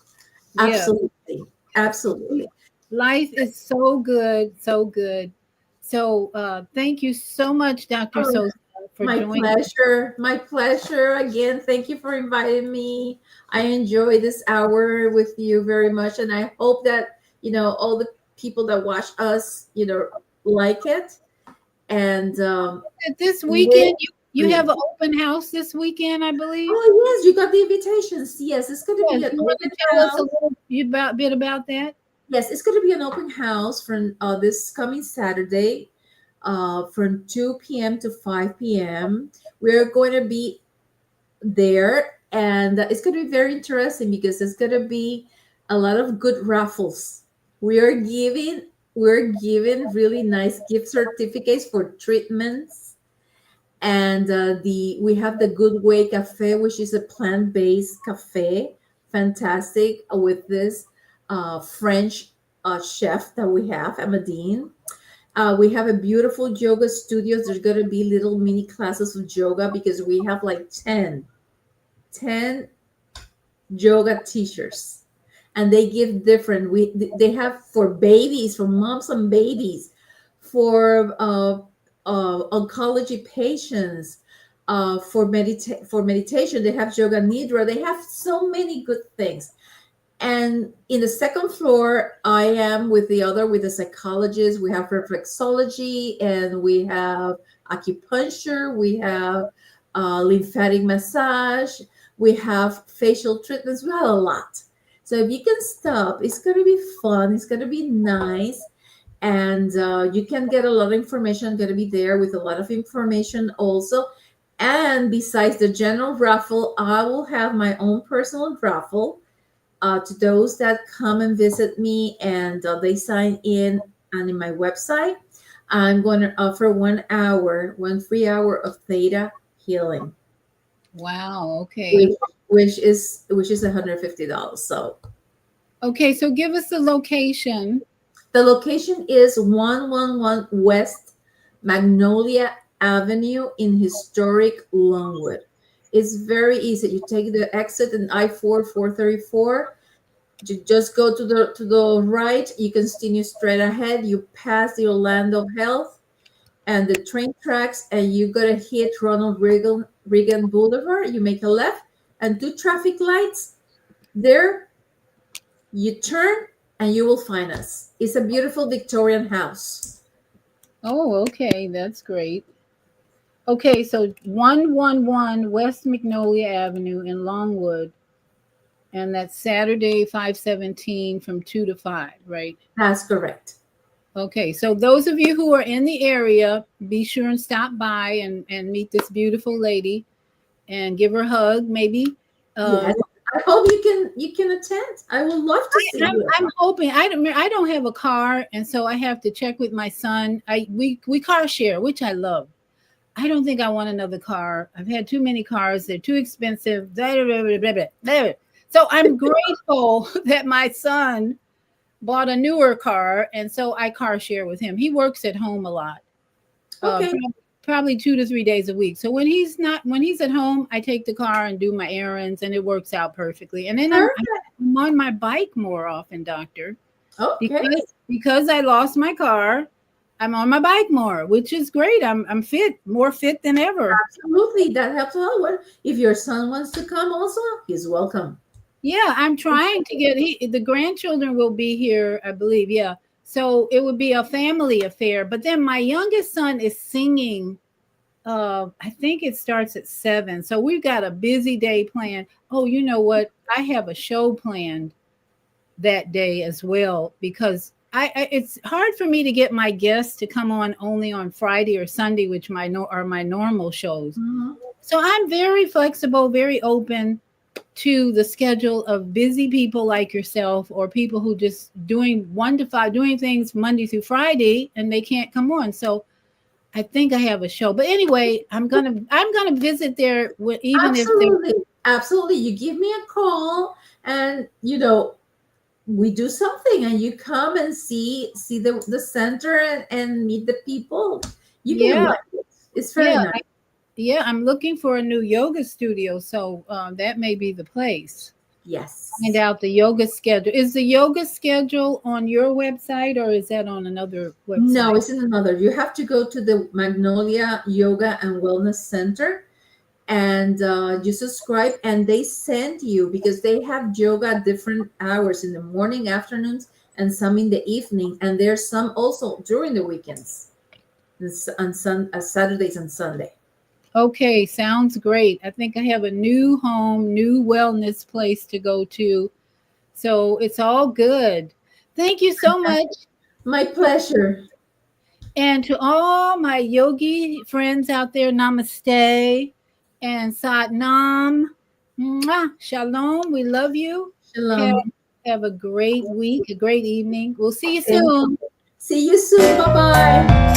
Yeah. Absolutely. Absolutely. Life is so good, so good. So thank you so much, Dr. Oh, Sosa, for my joining. pleasure. My pleasure. Again, thank you for inviting me. I enjoy this hour with you very much. And I hope that, all the people that watch us, like it. And This live. weekend, You have an open house this weekend, I believe. Oh yes, you got the invitations. Yes, it's going to be Yes, an you want to open tell us a house. little bit about that? Yes, it's going to be an open house from this coming Saturday, from 2 p.m. to 5 p.m. We're going to be there, and it's going to be very interesting because there's going to be a lot of good raffles. We're giving really nice gift certificates for treatments, and the we have the Good Way Cafe, which is a plant-based cafe, fantastic, with this French chef that we have, Amadine. We have a beautiful yoga studios. There's going to be little mini classes of yoga because we have like 10 yoga teachers, and they give different. They have for babies, for moms and babies, for oncology patients, for meditation. They have yoga nidra. They have so many good things. And in the second floor, I am with the psychologist. We have reflexology, and we have acupuncture. We have lymphatic massage. We have facial treatments. We have a lot. So if you can stop, it's going to be fun. It's going to be nice. And you can get a lot of information. I'm going to be there with a lot of information also. And besides the general raffle, I will have my own personal raffle to those that come and visit me, and they sign in. And in my website, I'm going to offer 1 hour, 1 free hour of theta healing, Wow. Okay. which which is $150. So Okay. So give us the location. the location is 111 West Magnolia Avenue in historic Longwood. It's very easy. You take the exit in I-4 434. You just go to the right. You continue straight ahead. You pass the Orlando Health and the train tracks, and you gotta hit Ronald Reagan Boulevard. You make a left, and 2 traffic lights. There, you turn, and you will find us. It's a beautiful Victorian house. Oh, okay. That's great. Okay. So 111 West Magnolia Avenue in Longwood. And that's Saturday, 5/17 from 2 to 5, right? That's correct. Okay, so those of you who are in the area, be sure and stop by and meet this beautiful lady and give her a hug, maybe. Yes. I hope you can attend. I would love to see you. I'm hoping. I don't have a car, and so I have to check with my son. We car share, which I love. I don't think I want another car. I've had too many cars. They're too expensive. Blah, blah, blah, blah, blah. So I'm grateful that my son bought a newer car, and so I car share with him. He works at home a lot, Okay. probably 2 to 3 days a week. So when he's at home, I take the car and do my errands, and it works out perfectly. And then Perfect. I'm on my bike more often, doctor, Okay. because I lost my car. I'm on my bike more, which is great. I'm fit, more fit than ever. Absolutely. That helps a lot. Well, if your son wants to come also, he's welcome. Yeah, I'm trying to get the grandchildren will be here, I believe. Yeah. So it would be a family affair. But then my youngest son is singing. I think it starts at 7. So we've got a busy day planned. Oh, you know what? I have a show planned that day as well because it's hard for me to get my guests to come on only on Friday or Sunday, which are my normal shows. Mhm. So I'm very flexible, very open to the schedule of busy people like yourself or people who just doing 1 to 5, doing things Monday through Friday and they can't come on. So I think I have a show. But anyway, I'm gonna visit there even if they're Absolutely. Absolutely. You give me a call, and we do something, and you come and see the center, and meet the people. You're gonna yeah, like it. It's very yeah, nice. yeah. I'm looking for a new yoga studio, so that may be the place. Find Yes. out the yoga schedule. Is the yoga schedule on your website or is that on another No, website? it's in another. You have to go to the Magnolia Yoga and Wellness Center, and you subscribe, and they send you, because they have yoga at different hours in the morning, afternoons, and some in the evening, and there's some also during the weekends, and Saturdays and Sunday. Okay, sounds great. I think I have a new home, new wellness place to go to. So it's all good. Thank you so much. My pleasure. And to all my yogi friends out there, namaste and sat nam. Mwah, shalom. We love you. Have, Shalom. have a great week, a great evening. We'll see you Thank soon. you. See you soon. Bye bye.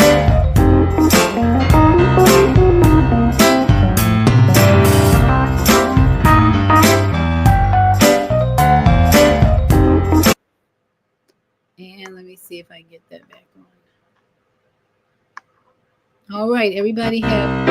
And let me see if I get that back on. All right, everybody have